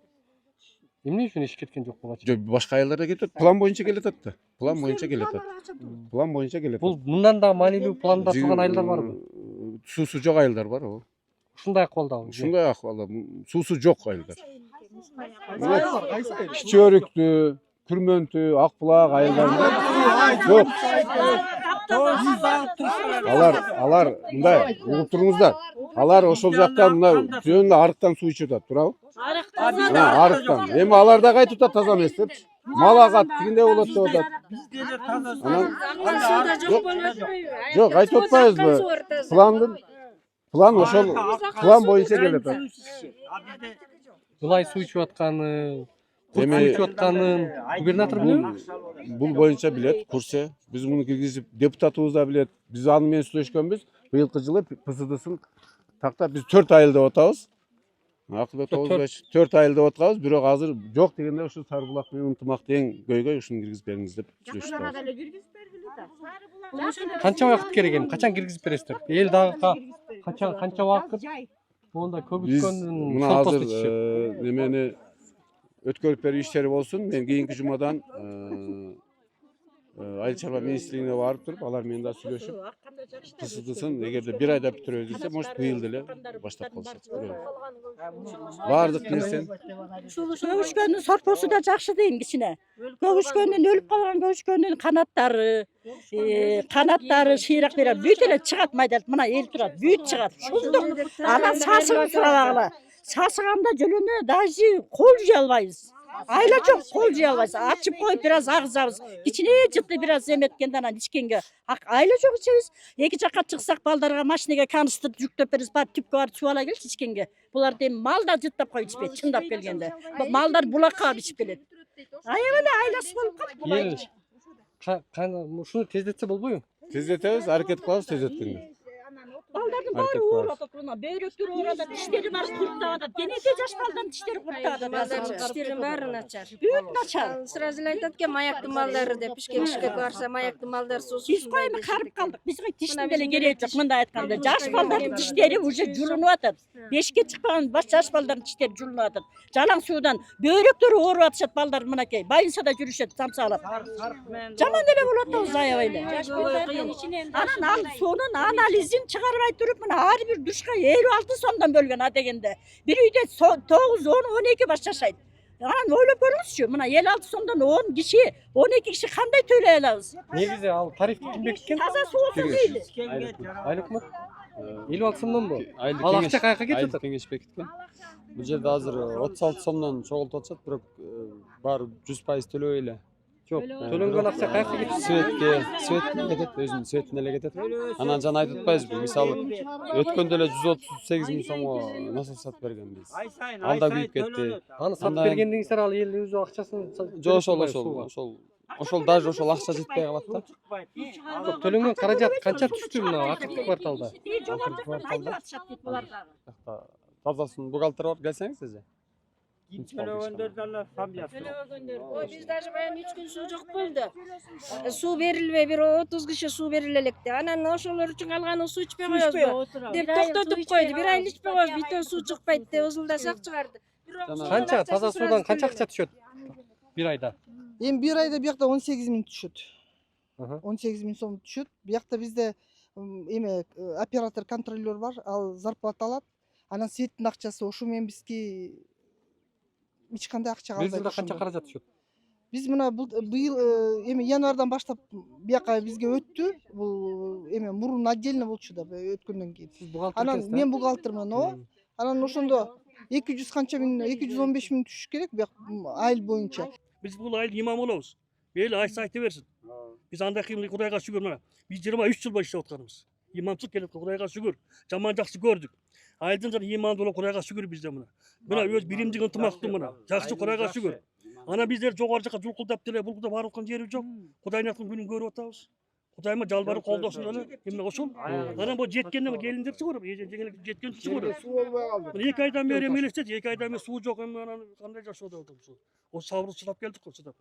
эмне үчүн иш кеткен жок буга чейин? Жок, башка айылдарда кетет. План боюнча келатат да. План боюнча келатат. План боюнча келатат. Бул мындан да маанилүү планда турган айылдар барбы? Суусу жок айылдар бар, ооба. Ушундай акыбалдабы? Ушундай акыбалда. Суусу жок айылдар. Кичөөрүктү, Күрмөнтү, Ак булак айылдарында жок. Алар мындай угуп туруңуздар. Алар ошол жактан мына жөн арыктан суу ичип атат, туурабы? Арыктан. Эми алар да кайтып атат таза эмес деп. Мал агат, тигиндей болот деп атат. Жок, айтып атпайбызбы? План ошол план боюнча келет атат. Булай суу ичип атканы, курт суу ичип атканын губернатор билеби? Бул боюнча билет, Курсе. Биз муну киргизип, депутатыбыз да билет. Биз аны менен сүйлөшкөнбүз. Быйылкы жылы ПСДсын тактап биз 4 айыл деп атабыз. Акылбек Тогузбаевич 4 айыл деп атканбыз, бирок азыр жок дегенде ушул Сарыбулак менен Ынтымак деген көйгөй ушуну киргизип бериңиз деп сүйлөштүк. Канча убакыт керек эми? Качан киргизип бересиздер? Эл дагы канча убакыт? Монда көбүткөндүн азыр немени өткөрүп берүү иштери болсун. Мен кийинки жумадан Айыл чарба министрлигине барып туруп, алар менен да сүйлөшүп, ПСДсын эгерде 1 айда бүтүрөбүз десе, может быйыл деле баштап калсак. Баардык нерсени. Көгүшкөндүн сорпосу да жакшы дейм кичине. Көгүшкөндүн өлүп калган көгүшкөндүн канаттары шыйрак берет. Бүт эле чыгат майдалып. Мына эл турат, бүт чыгат. Шулдук. Анан сасыгын сурабагыла. Сасыганда жөлөнө даже кол жуя албайбыз. Айла жок, кол жуя албайбыз. Ачып коюп бир аз агызабыз. Кичине жыты бир аз эметкенде анан ичкенге айла жок ичебиз. Эки жакка чыксак балдарга машинеге канистр жүктөп беребиз. Бар түпкө барып суу ала келчи ичкенге. Булар эми мал да жыттап коюп ичпейт, чындап келгенде. Малдар булакка барып ичип келет. Аябай айласы болуп калат. Ушуну тездетсе болбойбу? Тездетебиз, аракет кылабыз тездеткенге. Балдардын Hareket Bari var. uğradık buna. Böğröktür uğradı. Dişleri var kurtardı. Gene de yaş baldan dişleri kurtardı. Dişlerin baарын açar. Büyük açar. Сразу эле айтат экен маяктын малдары деп ишке ишке барса маяктын малдары сусун. Biz koyma karıp kaldık. Bizim dişin bile gerek yok. Bunda aytkanda. Yaş balların dişleri уже julunup atат. Beşke çıkpan baş yaş balların dişleri julunup atат. Jalan sudan böğröktür uğrup atışat ballar mınakey. Bayınsa da jürüşet samsalap. Jaman ele bolot o zayabayla. Anan al sonun analizin çıkarıp aytırıp mına her bir duşka 56 sondan bölgen adegende. Bir uyda 9, 10, 12 baş yaşaydı. Anan öyle görünsü. Mına 56 sondan 10 kişi, 12 kişi kanday töyle alabız. Негизи ал тарифти ким бекиткен? Таза суусун дейли. Айлыкмы? 56 сомдон бу? Айлык Ал кеңеш- акча каяка кетип айлык атат? кеңеш бекиткен. Бул жерде азыр 36 сомдон чогултуп атышат, бирок баары 100% төлөбөй эле. Жок, төлөнгөн акча каяка кетет? Светке кетет, өзүнүн светине эле кетет. Анан жана айтып атпайбызбы, мисалы өткөндө эле 138 000 сомго насос сатып бергенбиз. Ал да күйүп кетти. Аны сатып бергендиңиздер ал эл өзү акчасын Жок, ошол даже ошол акча жетпей калат да. Жок, төлөнгөн каражат канча түштү мына акыркы кварталда? Тазасынын бухгалтери бар, келсеңиз эже. Ой, биз даже баягы 3 күн суу жок болду. Суу берилбей бир 30 киши суу бериле электи. Анан ошолор үчүн калганы суу ичпей коебузбу деп токтотуп койду. Бир ай эле ичпей коебуз, бүтө суу чыкпайт деп узулдасак чыгарды. Канча таза суудан канча акча түшөт? Бир айда. Эми бир айда биякта 18 000 түшөт. 18 000 сом түшөт. Биякта бизде эме оператор контролер бар, ал зарплата алат. Анан светтин акчасы ошо менен бизге эч кандай акча калбайт. Бир жылда канча каражат түшөт? Биз мына быйыл эми январдан баштап бияка бизге өттү. Бул эме мурун отдельно болчу да өткөндөн кийин. Сиз бухгалтер Анан экенсиз, мен бухгалтермин, о. Анан ошондо 200 канча миң, 215 миң түшүш керек бияк айыл боюнча. Biz bu ayıl imam olabız. Böyle ay saytı versin. Biz anda kıyımlı Kuday'a şükür bana. Biz 23 yıl başı işletkanımız. İmamsız gelip Kuday'a şükür. Zaman jakşı gördük. Ayıldan sonra iman dolu Kuday'a şükür bizde buna. Buna öz bilimci ıntımaktı buna. Jakşı Kuday'a şükür. Ana bizler joğarı jaka julkuldap dele, bulkuda barılkan yeri yok. Kuday'ın atın günün görüp atağız. Kuday'ıma jalbarı koldosun öyle. Emine oşul. Ana bu jetkende mi gelindir çıkırıp, jetken çıkırıp. 2 aydan beri emelestet, 2 aydan beri su yok. Kanday jaşoda oldum su. O savrı çıdap geldik o çıdap.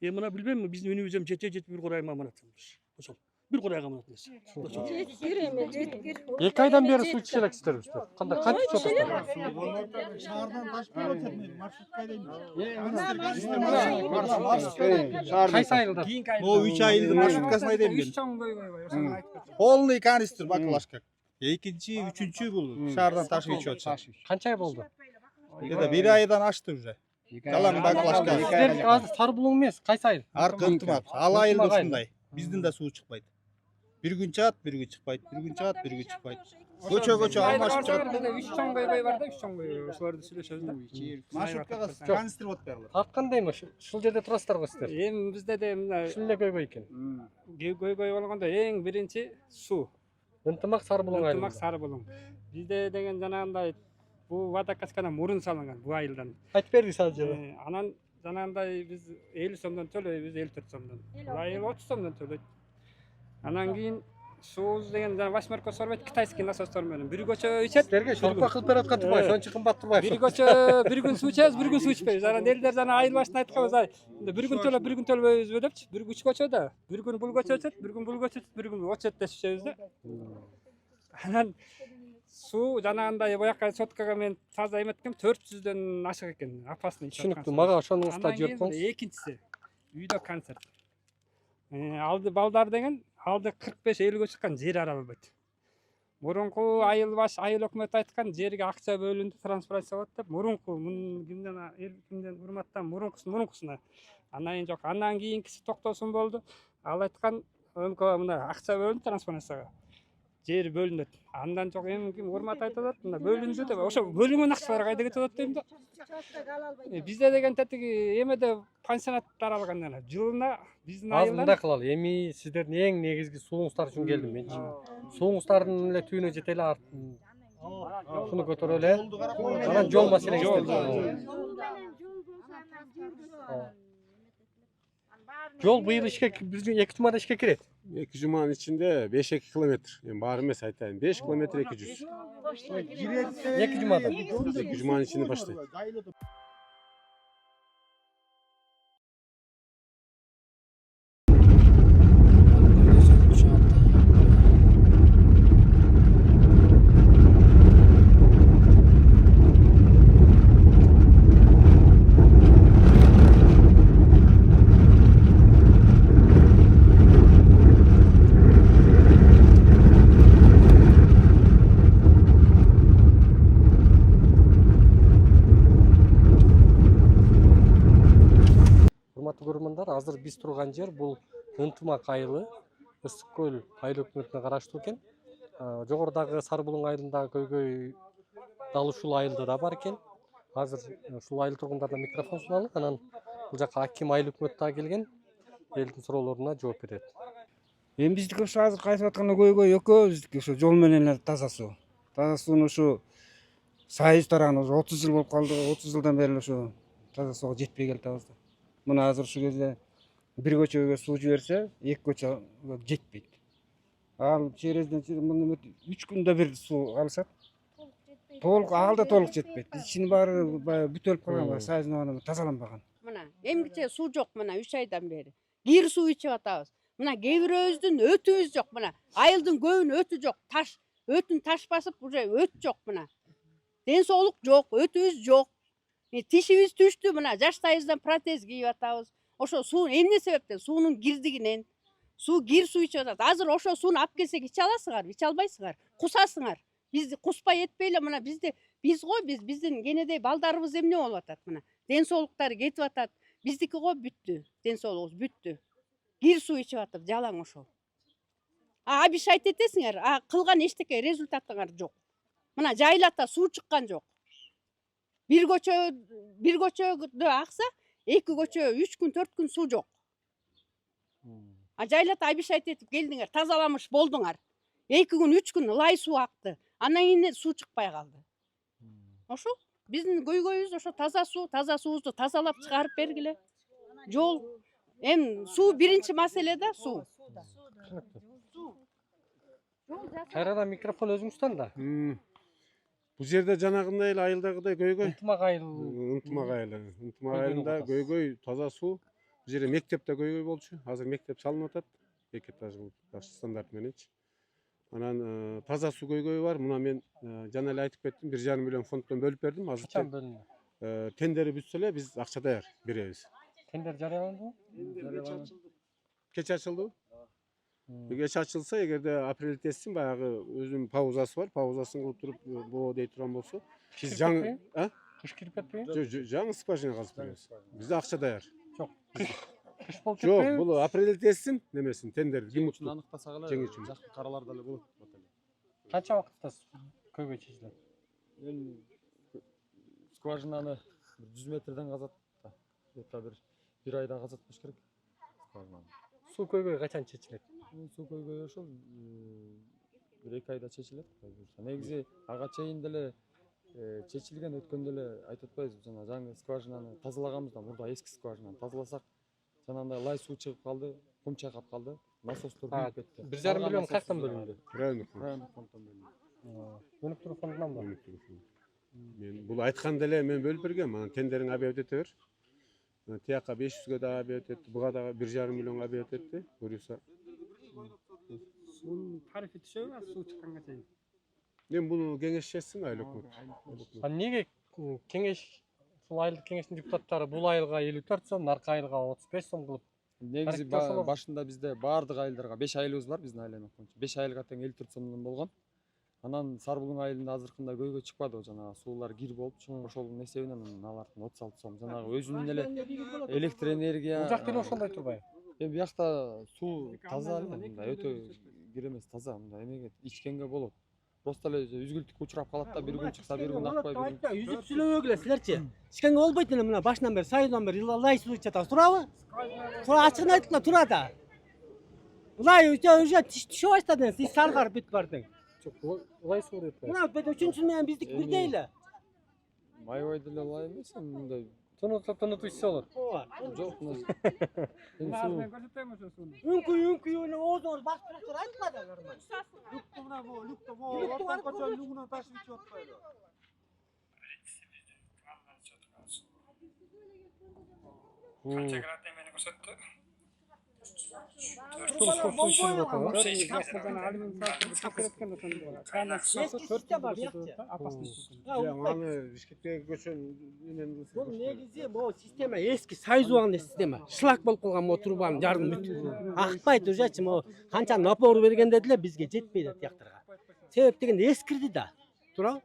Mına bilmem mi bizim önümüzden jete bir Kuday'ıma amanatımız. Oşul. Bir Kuday'ga amanatımız. Жеткир эми, жеткир. 2 айдан бери суу ичип элексиздер бизде. Кандай канча түшөт? Шаардан ташып келип атат, маршрутка Кайсы айылда? Могу 3 айылдын маршруткасын айтайын мен. 3 чоң койгой. Полный канистр баклашка. Экинчи, үчүнчү бул шаардан ташып ичип атышат. Канча ай болду? Где-то 1 айдан ашты уже. Жалаң баклашка. Сиздер азыр Сарыбулуң эмес, кайсы айыл? Аркы ынтымак. Ал айыл да ушундай. Биздин да суу чыкпайт. Bir gün çat, bir gün çıkmayt. Bir gün çat, bir gün çıkmayt. Көчө алмашып чыгат. 3 чоң койгой бар да, 3 чоң койгой. Ошолорду сүйлөшөбүз да. Маршруткага канистр болуп берилет. Тарткандай эмес, ушул жерде турасыздар го сиздер. Эми бизде де мына ушул эле көйгөй экен. Көйгөй болгондо эң биринчи суу. Ынтымак Сарыбулуң айылы. Ынтымак Сарыбулуң. Бизде деген жанагындай бул водокаскадан мурун салынган бул айылдан. Айтып бердиңиз азыр. Анан жанагындай биз 50 сомдон төлөйбүз, 54 сомдон. Бул айыл 30 сомдон төлөйт. Анан кийин суубуз деген жана восьмерка сорбойт, китайский насостор менен бир көчө ичет. Силерге шорпа кылып берип аткан турбайбы? Сончо кымбат турбайбы? Бир көчө бир күн суу ичебиз, бир күн суу ичпейбиз. Анан элдер жана айыл башында айтканбыз, ай, бир күн төлөп, бир күн төлбөйбүзбү депчи. Бир 3 көчөдө, бир күн бул көчө ичет, бир күн бул көчө ичет, бир күн очет дешишебиз да. Анан суу жанагындай боякка соткага мен таза эметкем 400дөн ашык экен. Опасный. Түшүнүктүү, мага ошонуңузда жиберип коюңуз. Экинчиси үйдө концерт. Алды балдар деген алды 45-50гө чыккан жер ара албайт. Мурунку айыл баш, айыл өкмөтү айткан жерге акча бөлүндү, трансферация болот деп. Мурунку кимден урматтан мурункусуна. Анан жок, андан кийинкиси токтосун болду. Ал айткан мына акча бөлүндү трансферацияга. Жер бөлүнөт. Андан жок эми ким урмат айтып атат, мына бөлүндү деп. Ошо бөлүнгөн акчалар кайда кетип атат дейм да. Бизде деген тетиги эмеде пансионаттар алган эле. Жылына биздин айылдан Мындай кылалы. Эми сиздердин эң негизги сууңуздар үчүн келдим мен. Сууңуздардын эле түйүнө жете эле артын. Шуну көтөрө эле. Анан жол маселеси. Жол быйыл ишке биздин 2 жумада ишке кирет. 2 jumanın içinde 5-2 kilometre. Yani bari mesela aytayım 5 kilometre 200. 2 jumada. 2 jumanın içinde başlaydı. Урматтуу көрөрмандар, азыр биз турган жер бул Ынтымак айылы, Ысык көл айыл өкмөтүнө караштуу экен. Жогорудагы Сары Булуң айылындагы көйгөй дал ушул айылда да бар экен. Азыр ушул айыл тургундарына микрофон суналып, анан бул жака аким айыл өкмөтү да келген. Элдин суроолоруна жооп берет. Эми биздики ушу азыр кайтып аткан көйгөй экөөбүздүкү ушу жол менен эле таза суу. Таза сууну ушу сайыз тараган уже 30 жыл болуп калды. 30 жылдан бери ушу таза сууга жетпей келатабыз. Мына азыр ушул кезде бир көчөгө суу жиберсе, 2 көчөгө жетпейт. Ал черезден 3 күндө бир суу алышат. Толук алда толук жетпейт. Ичинин баары бүтөлүп калган, сайызын тазаланбаган. Мына эмгиче суу жок мына 3 айдан бери. Кир суу ичип атабыз. Мына кээ бирөөбүздүн өтүбүз жок мына. Айылдын көбүнүн өтү жок. Өтүн таш басып уже өт жок мына. Ден соолук жок, өтүбүз жок. Тишибиз түштү мына жаштайыбыздан протез кийип атабыз. Ошо суу эмне себептен? Суунун кирдигинен. Кир суу ичип атат. Азыр ошо сууну алып келсек иче аласыңар, иче албайсыңар. Кусасыңар. Бизди куспай этпейле мына биздин кенедей балдарыбыз эмне болуп атат мына. Ден соолуктары кетип атат. Биздики го бүттү. Ден соолугубуз бүттү. Кир суу ичип атып жалаң ошол. Обещать этесиңер, кылган эчтеке результатыңар жок. Мына жайлата суу чыккан жок. Бир көчөдө акса, 2 көчө 3 күн 4 күн суу жок. Жайлата обещать этип келдиңер, тазаламыш болдуңар. 2 күн 3 күн ылай суу акты. Андан кийин суу чыкпай калды. Ошо биздин көйгөйүбүз ошо таза суубузду тазалап чыгарып бергиле. Жол суу биринчи маселе да суу. Кайрадан микрофон өзүңүздөн да. Бул жерде жанагындай эле айылдагыдай көйгөй. Ынтымак айылы. Ынтымак айылында көйгөй, таза суу. Бул жерде мектепте көйгөй болчу. Азыр мектеп салынып атат. 2 этаждуу стандарт мененчи. Анан таза суу көйгөйү бар. Мына мен жана эле айтып кеттим, 1,5 миллион фонддон бөлүп бердим. Азыр Качан бөлүндү? Тендери бүтсө эле биз акча даяр беребиз. Тендер жарыяландыбы? Кеч ачылды. Кеч ачылса, эгерде апрель-тесин баягы өзүнүн паузасы бар, паузасын кылып туруп боо дей турган болсо, биз жаңы кыш кирип кетпейби? жаңы скважина казып беребиз. Бизде акча даяр. Жок. Кыш болуп Жок, кетпейби? бул апрель-тесин немесин тендер Жеңүүчүн аныктасак эле жакын караларда эле болот. Канча убакытта көйгөй чечилет? Эми скважинаны 100 метрден казат. Где-то бир айда казат болуш керек. Скважинаны. Суу көйгөй качан чечилет? Суу көйгөй ошол 1-2 айда чечилет. Негизи ага чейин деле чечилген өткөндө эле айтып атпайбызбы, жана жаңы скважинаны тазалаганбызда, мурда эски скважинаны тазаласак, жанагындай лай суу чыгып калды, кум чайкап калды, насостор күйүп кетти. 1,5 миллион каяктан бөлүндү? Райондук фонддон бөлүндү. Өнүктүрүү фондунан ба? Мен бул айтканда эле мен бөлүп бергем, анан тендериң объявить эте бер. Тияка 500ге да объявить этти, буга да 1,5 миллионго объявить этти. Буюрса. Суунун тарифи түшөбү суу чыкканга чейин? Мен буну кеңешчисин айыл өкмөт. Неге кеңеш ушул айылдык кеңештин депутаттары бул айылга 54 сом, наркы айылга 35 сом кылып? Негизи башында бизде баардык айылдарга 5 айылыбыз бар, биздин айланып боюнча. 5 айылга тең 54 сомдон болгон. Анан Сары Булуң айылында азыркында көйгөй чыкпады, жанагы суулар кир болуп, ошонун эсебинен алардын 36 сом. Жанагы өзүнүн эле электр энергия. Бул жак деле ошондой турбайбы? Эми биякта суу таза эле, мындай өтө кир эмес, таза, мындай эмеге ичкенге болот. Просто эле үзгүлтүккө учурап калат да, бир күн чыкса бир күн акпай. Үзүп сүйлөбөгүлө силерчи. Ичкенге болбойт эле мына башынан бери, сайынан бери лай суу ичип атабыз. Турабы? Тура ачыгын айткыла тура да. Лай уже түшө баштады, сиз саргарып бүтүп бардың. Лай суу деп. Мына үчүнчүсү менен биздики бирдей эле. Майбай деле лай эмес, мындай Тунуту içse olur. Жок. Ağzından göstereyim o suyunu. Үңкүй оны оозуңуз басып туруңуздар айтпады нормально. Люкты мына бу, люкты бу. Ортон качан люгунан ташып ичип атпайбы? Qancha grad emeni ko'rsatdi? Аны Бишкектеги көчөн менен Бул негизи могу система эски союз убагында система. Шлак болуп калган могу трубанын жарым бүт. Акпайт ужачы могу канча напор бергенде деле бизге жетпейт тияктарга. Себеп дегенде эскирди да. Туурабы?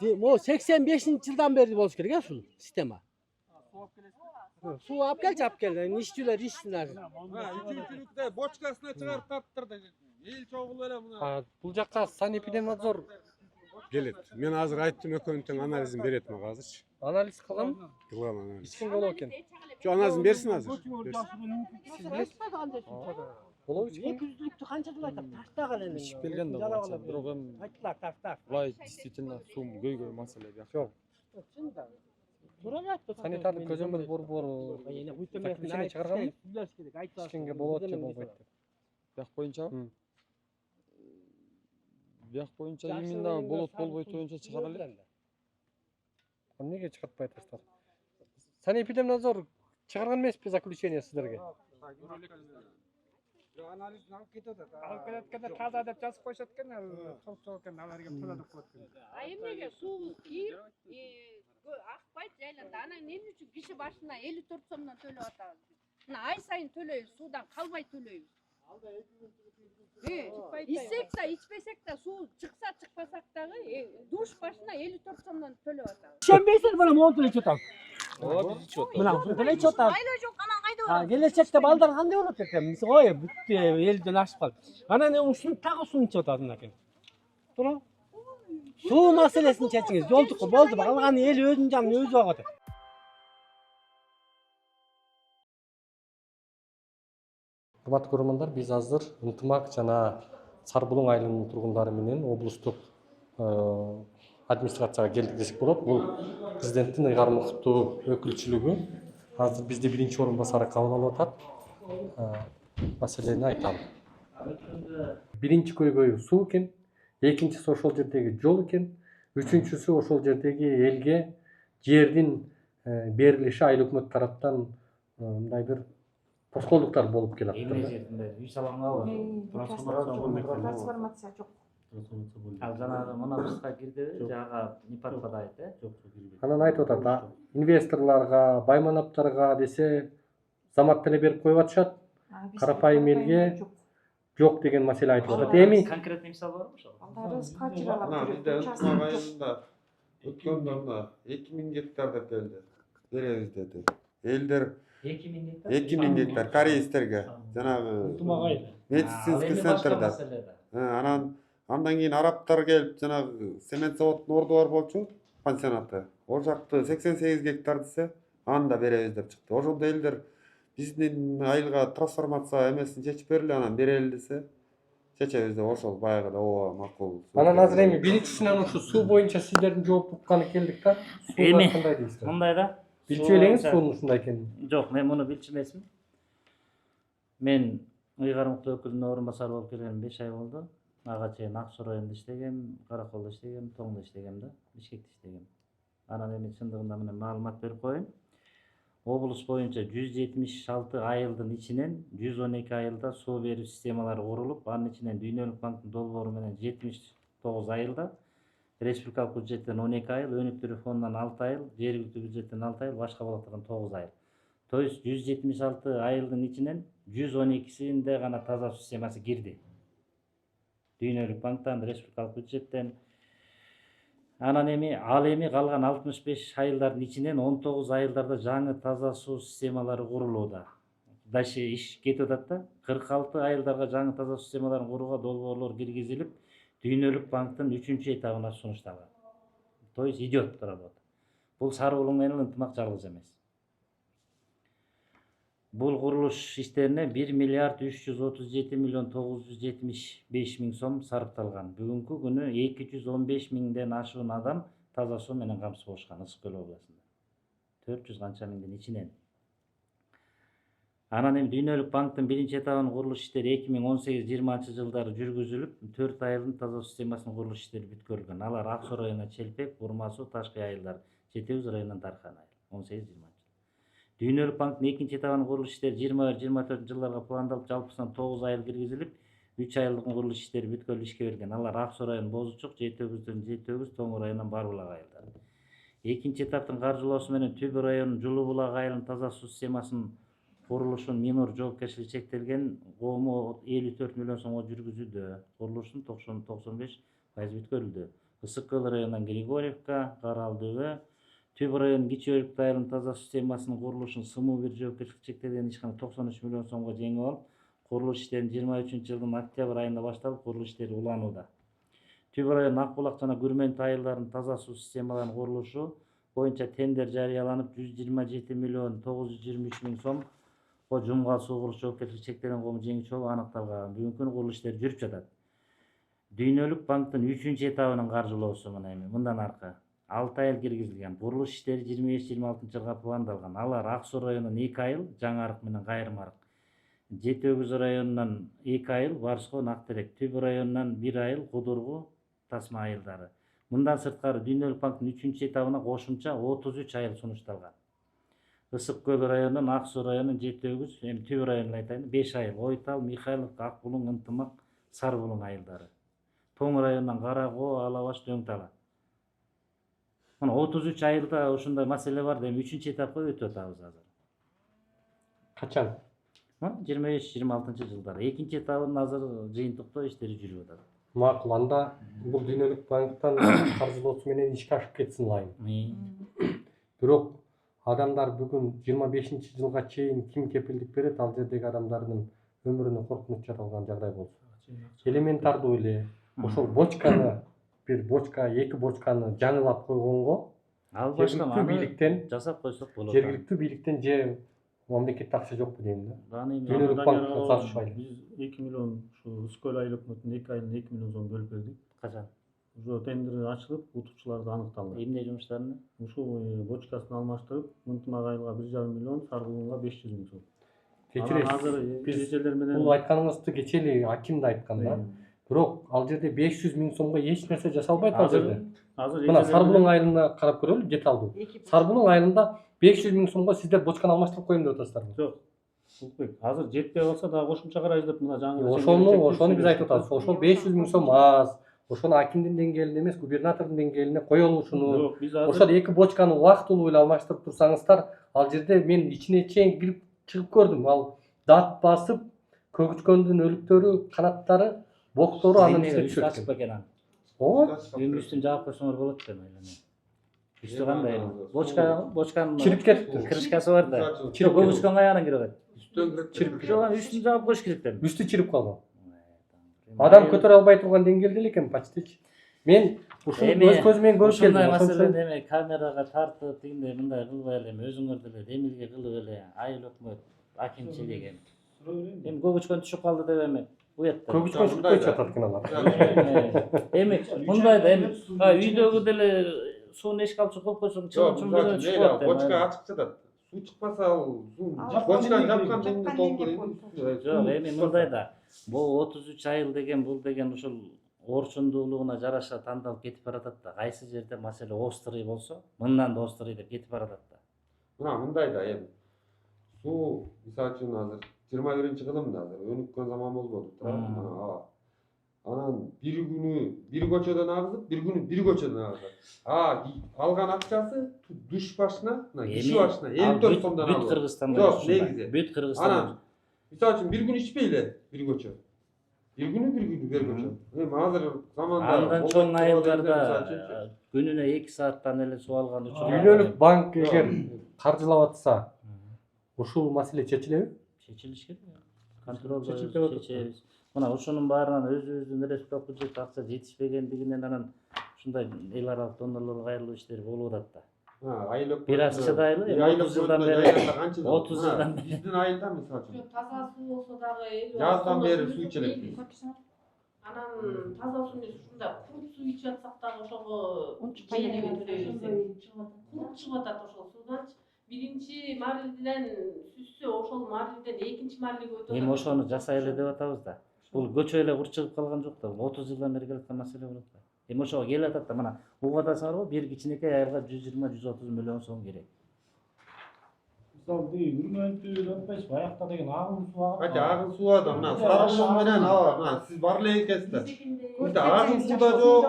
Могу 85-жылдан бери болуш керек ушул система. Суу алып кел. Ишчилер ишсинер. Үчүнчүлүктө бочкасына чыгарып таптырды. Эл чогулуп эле мына. Бул жакка санэпидемнадзор келет. Мен азыр айттым, экөөнүн тең анализин берет мага азырчы. анализ кылган? Кылган анализ. Эч ким болобу экен? Жо анализин берсин азыр. Сиз билесиз? Болобу эч ким? 200-лүктү канча жыл айтап таштаган эле. Ишип келген да болчу. Бирок эми Айттылар таштак. булай действительно суу көйгөй маселе бияк. Жок. Чында. Тура айтты. Санитардык көзөмөл борбору заключение чыгарганбы? Эч кимге болот же болбойт деп. Бияк боюнча именно болот болбойт боюнча чыгара элек. Эмнеге чыгартпай атасыздар? Санэпидемнадзор чыгарган эмеспи заключение сиздерге? Анализин алып кетет да. Алып кеткенде таза деп жазып коюшат экен, топ экен, алар келип таза деп коет экен. Эмнеге суу кийип, акпайт жайланды. Анан эмне үчүн киши башына 54 сомдон төлөп атабыз? Мына ай сайын төлөйбүз, суудан калбай төлөйбүз. İçsek de içmesek de su çıksa çıkmasak da duş başına 54 сомдон төлөп атабыз. Ишенбейсиңер мына монтун ичип атам. Ооба биз ичип атабыз. Мына ушунтип эле ичип атам. Айла жок, анан кайда барабыз? Келечекте балдар кандай болот экен? Мис ой, бүттү элден ашып калды. Анан ушуну так ушуну ичип атат мынакей. Тура. Суу маселесин чечиңиз. Жолдук болду. Калган эл өзүнүн жанын өзү багат. Кымбаттуу көрөрмандар, биз азыр Ынтымак жана Сары Булуң айылынын тургундары менен облустук администрацияга келдик десек болот. Бул президенттин ыйгарым укуктуу өкүлчүлүгү. Азыр бизди биринчи орун басары кабыл алып атат. Маселени айтам. Биринчи көйгөй суу экен, экинчиси ошол жердеги жол экен, үчүнчүсү ошол жердеги элге жердин берилиши айыл өкмөт тараптан мындай бир тоскоолдуктар болуп келат. Үй салангабы? Трансформация жок. Ал жанагы мына кирди, жага Непат подайт, Жок, кирбейт. Анан айтып атат, инвесторлорго, байманаптарга десе замат деле берип коюп атышат. Карапайым элге жок деген маселе айтып атат. Эми Конкретный мисал барбы ошол? Алдарыбыз качыралап Бизде Ынтымак айылында өткөндө 2000 гектар деп келди. Беребиз деди. Элдер 2000 гектар кореецтерге жанагы медицинский центрда. Андан кийин арабтар келип жанагы цемент заводунун орду бар болчу, пансионаты. Ол жакты 88 гектар десе, аны да беребиз деп чыкты. Ошондо элдер биздин айылга трансформация эмесин чечип бергиле, анан берели десе, чечебиз деп ошол баягыда ооба макул. Анан азыр эми биринчисинен ушу суу боюнча сиздердин жооп укканы келдик да. Эми кандай дейсиздер? мындай да. Билчү элеңиз суунун ушундай экенин? Жок, мен муну билчү эмесмин. Мен ыйгарым укуктуу өкүлүнүн орун басары болуп келгениме 5 ай болду. Ага чейин Ак Суу районунда иштегем, Караколдо иштегем, Тоңдо иштегем да, Бишкекте иштегем. Анан эми чындыгында мына маалымат берип коеюн. Облус боюнча 176 айылдын ичинен 112 айылда суу берүү системалары курулуп, анын ичинен Дүйнөлүк банктын долбоору менен 79 айылда, республикалык бюджеттен 12 айыл, өнүктүрүү фондунан 6 айыл, жергиликтүү бюджеттен 6 айыл, башка булактардан 9 айыл. То есть 176 айылдын ичинен 112синде гана таза суу системасы кирди. Дүйнөлүк банктан, республикалык бюджеттен. Анан эми калган 65 айылдардын ичинен 19 айылдарда жаңы таза суу системалары курулууда. Дальше иш кетип атат да. 46 айылдарга жаңы таза суу системаларын курууга долбоорлор киргизилип, Дүйнөлүк банктын 3-чү этабына сунушталган. То есть идет работа. Бул Сары Булуң менен Ынтымак жалгыз эмес. Бул курулуш иштерине 1 миллиард 337 миллион 975 миң сом сарпталган. Бүгүнкү күнү 215 миңден ашуун адам таза суу менен камсыз болушкан Ысык Көл областында. 400 канча миңдин ичинен. Анан эми Дүйнөлүк банктын биринчи этабынын курулуш иштери 2018-20 жылдары жүргүзүлүп, 4 айылдын таза суу системасынын курулуш иштери бүткөрүлгөн. Алар Ак Суу районунда Челпек, Бурмасуу, Ташкы айылдар, Жети Өз районунан Дархан айыл 18-20. Дүйнөлүк банктын экинчи этабынын курулуш иштери 21-24 жылдарга пландалып, жалпысынан 9 айыл киргизилип, 3 айылдын курулуш иштери бүткөрүлүп ишке берилген. Алар Ак Суу районунун Бозучук, Жети Өз, Тоң районунан Барбулак айылдары. Экинчи этаптын каржылоосу менен Түбү районунун Жулу булак айылынын таза суу системасынын курулушун Минор жоопкерчилиги чектелген коому 54 миллион сомго жүргүзүүдө. Курулуштун 90-95% бүткөрүлдү. Ысык көл районунан Григорьевка, Каралдыбы, Түбү районунун Кичи Өрүк айылынын таза суу системасынын курулушун Сымуу бир жоопкерчилиги чектелген ишкана 93 миллион сомго жеңип алып, курулуш иштерин 23-жылдын октябрь айында башталып, курулуш иштери уланууда. Түбү районунун Ак булак жана Күрмөнт айылдарынын таза суу системаларынын курулушу боюнча тендер жарыяланып, 127 миллион 923 миң сом Жумгал суу курулуш жоопкерчилиги чектелген коому жеңүүчү болуп аныкталган. Бүгүнкү күнү курулуш иштери жүрүп жатат. Дүйнөлүк банктын 3-чү этабынын каржылоосу мындан аркы 6 айыл киргизилген. Курулуш иштери 25-26 жылга пландалган. Алар Ак Суу районунан 2 айыл, Жаңы Арык менен Кайрым Арык. Жети Өз районунан 2 айыл, Барскон, Актерек. Түбү районунан 1 айыл, Кудургу, Тасма айылдары. Мындан сырткары Дүйнөлүк банктын 3-чү этабына кошумча 33 айыл сунушталган. Ысык көл районунан Ак Суу районунун Жети Өз, эми Түбү районун айтайын, 5 айыл, Ойтал, Михайловка, Ак Булуң, Ынтымак, Сары Булуң айылдары. Тоң районунан Карагоо, Алабаш, Дөң Тала. Мына 33 айылда ушундай маселе бар, эми 3-чү этапка өтүп атабыз азыр. Качан? 25-26 жылдары. Экинчи этабынын азыр жыйынтыктоо иштери жүрүп атат. Макул, анда бул Дүйнөлүк банктан каржылоосу менен ишке ашып кетсин ылайым. Бирок адамдар бүгүн 25-жылга чейин ким кепилдик берет, ал жердеги адамдардын өмүрүнө коркунуч жаралган жагдай болсо. Элементардуу эле ошол бочканы, бир бочка, 2 бочканы жаңылап койгонго Ал башка бийликтен жасап койсок болот. Жергиликтүү бийликтен же мамлекетте акча жокпу дейм да. Дүйнөлүк банкка сатышпайлы. Биз 2 миллион ушу Ускөл айыл өкмөтүнүн 2 айылына 2 миллион сом бөлүп бердик. Качан? Уже тендер ачылып, утуучуларды аныкталды. Эмне жумуштарыны? Ушул бочкасын алмаштырып, Ынтымак айылга 1,5 миллион, Сары Булуңга 500 миң сом. Кечиресиз. Азыр Биз бул айтканыңызды кечели аким да айткан да. Бирок ал жерде 500 миң сомго эч нерсе жасалбайт ал жерде. Мына Сары Булуң айылына карап көрөлү, деталдуу. Сары Булуң айылында 500 миң сомго сиздер бочканы алмаштырып коеюн деп атасыздарбы? Жок. Азыр жетпей калса дагы кошумча карайбыз деп мына жаңы. Ошону биз айтып атабыз. Ошол 500 миң сом аз. Ошону акимдин деңгээлинде эмес, губернатордун деңгээлине коелу ушуну. Ошол 2 бочканы убактылуу эле алмаштырып турсаңыздар, ал жерде мен ичине чейин кирип чыгып көрдүм. Ал дат басып, көгүчкөндүн өлүктөрү, канаттары, боктору анын ичине түшүп Ачып экен аны. Ооба. Үстүн жаап койсоңор болот деп ойлойм. Үстү кандай? Бочканын чирип кетиптир. Крышкасы бар да. Көгүчкөн каягынан кирип атат. Чирип Жок, үстүн жаап коюш керек да. Үстү чирип калган. Адам көтөрө албай турган деңгээлде эле экен почти. Мен ушуну өз көзүм менен көрүп келдим. Ушундай маселени эме камерага тартып, тигиндей мындай кылбай эле өзүңөр деле демилге кылып эле айыл өкмөт акимчилик эми көгүчкөн түшүп калды деп эми уят. Көгүчкөн түшпөй жатат экен алар. Эми мындай да эми үйдөгү деле сууну эшик алчу кылып койсоң чылым менен түшүп калат. Бочка ачык жатат. Суу чыкпаса ал бочканы жапкан жеринде толтур. Жок, эми мындай да. Бул 33 айыл деген бул деген ушул орчундуулугуна жараша тандалып кетип баратат да. Кайсы жерде маселе острый болсо, мындан да острый деп кетип баратат да. Мына мындай да эми. Суу мисалы үчүн азыр 21-кылымда азыр өнүккөн заман болбоду. Анан бир күнү бир көчөдөн агызып, бир күнү бир көчөдөн агызат. Алган акчасы душ башына, киши башына 54 сомдон алып. Бүт Кыргызстанда. Жок, негизи. Бүт Кыргызстанда. Анан мисалы үчүн бир күн ичпей эле бир көчө. Бир күнү бир көчө. Эми азыр заманда андан чоң айылдарда күнүнө 2 сааттан эле суу алган учур. Дүйнөлүк банк эгер каржылап атса, ушул маселе чечилеби? Чечилиш керек. Контролдо чечебиз. Мына ушунун баарынан өзүбүздүн республика бюджет акча жетишпегендигинен анан ушундай эл аралык донорлорго кайрылуу иштери болуп атат да. Бир акча дайылы 30 жылдан бери 30 жылдан бери биздин айылда мисалы үчүн таза суу болсо дагы жаздан бери суу ичелек. Анан таза суу эмес ушундай куруп суу ичип атсак дагы ошого куруп чыгып атат ошол сууданчы. Birinci marliden süssü ошол марлиден экинчи марлиге өтөт. Эми ошону жасайлы деп атабыз да. Бул көчө эле урчугуп калган жок да. 30 жылдан бери келаткан маселе болот да. Эми ошого келип атат да, мына угадасыңар го, бир кичинекей айылга 120-130 миллион сом керек. Мисалы үрмөнтү өтпөс баякта деген агыл суу агат. Кача агыл суу ада мына Сарыбулуң менен мына сиз бар эле экенсиздер. Бизде агыл суу да жок.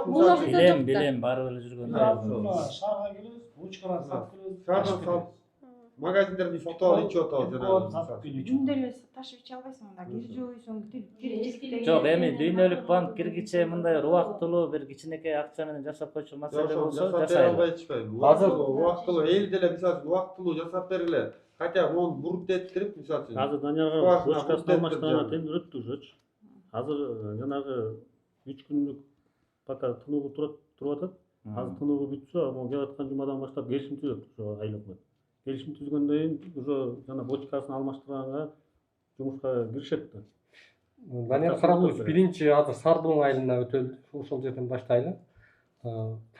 Билем, барып эле жүргөн. Шаарга келебиз, бочкалар сатып келебиз. Шаардан салып магазиндерден сатып алып ичип атабыз жана. Күндө эле ташып иче албайсың, мына кир жууйсуң, кирчиликте. Жок, эми дүйнөлүк банк киргиче мындай убактылуу бир кичинекей акча менен жасап койчу маселе болсо жасайлы. Азыр убактылуу эл деле мисалы үчүн убактылуу жасап бергиле. Хотя мону бурут этирип мисалы үчүн. Азыр Даниярга бочкасын алмаштырганга тең өттү ужочу. Азыр жанагы 3 күндүк пока тынугу туруп атат. Азыр тынугу бүтсө, могу келаткан жумадан баштап келишим түзөт ошо айлык менен. Келишим түзгөндөн кийин уже жана бочкасын алмаштырганга жумушка киришет да. Данияр Карабулович, биринчи азыр Сарбулуң айылына өтөлдү. Ошол жерден баштайлы.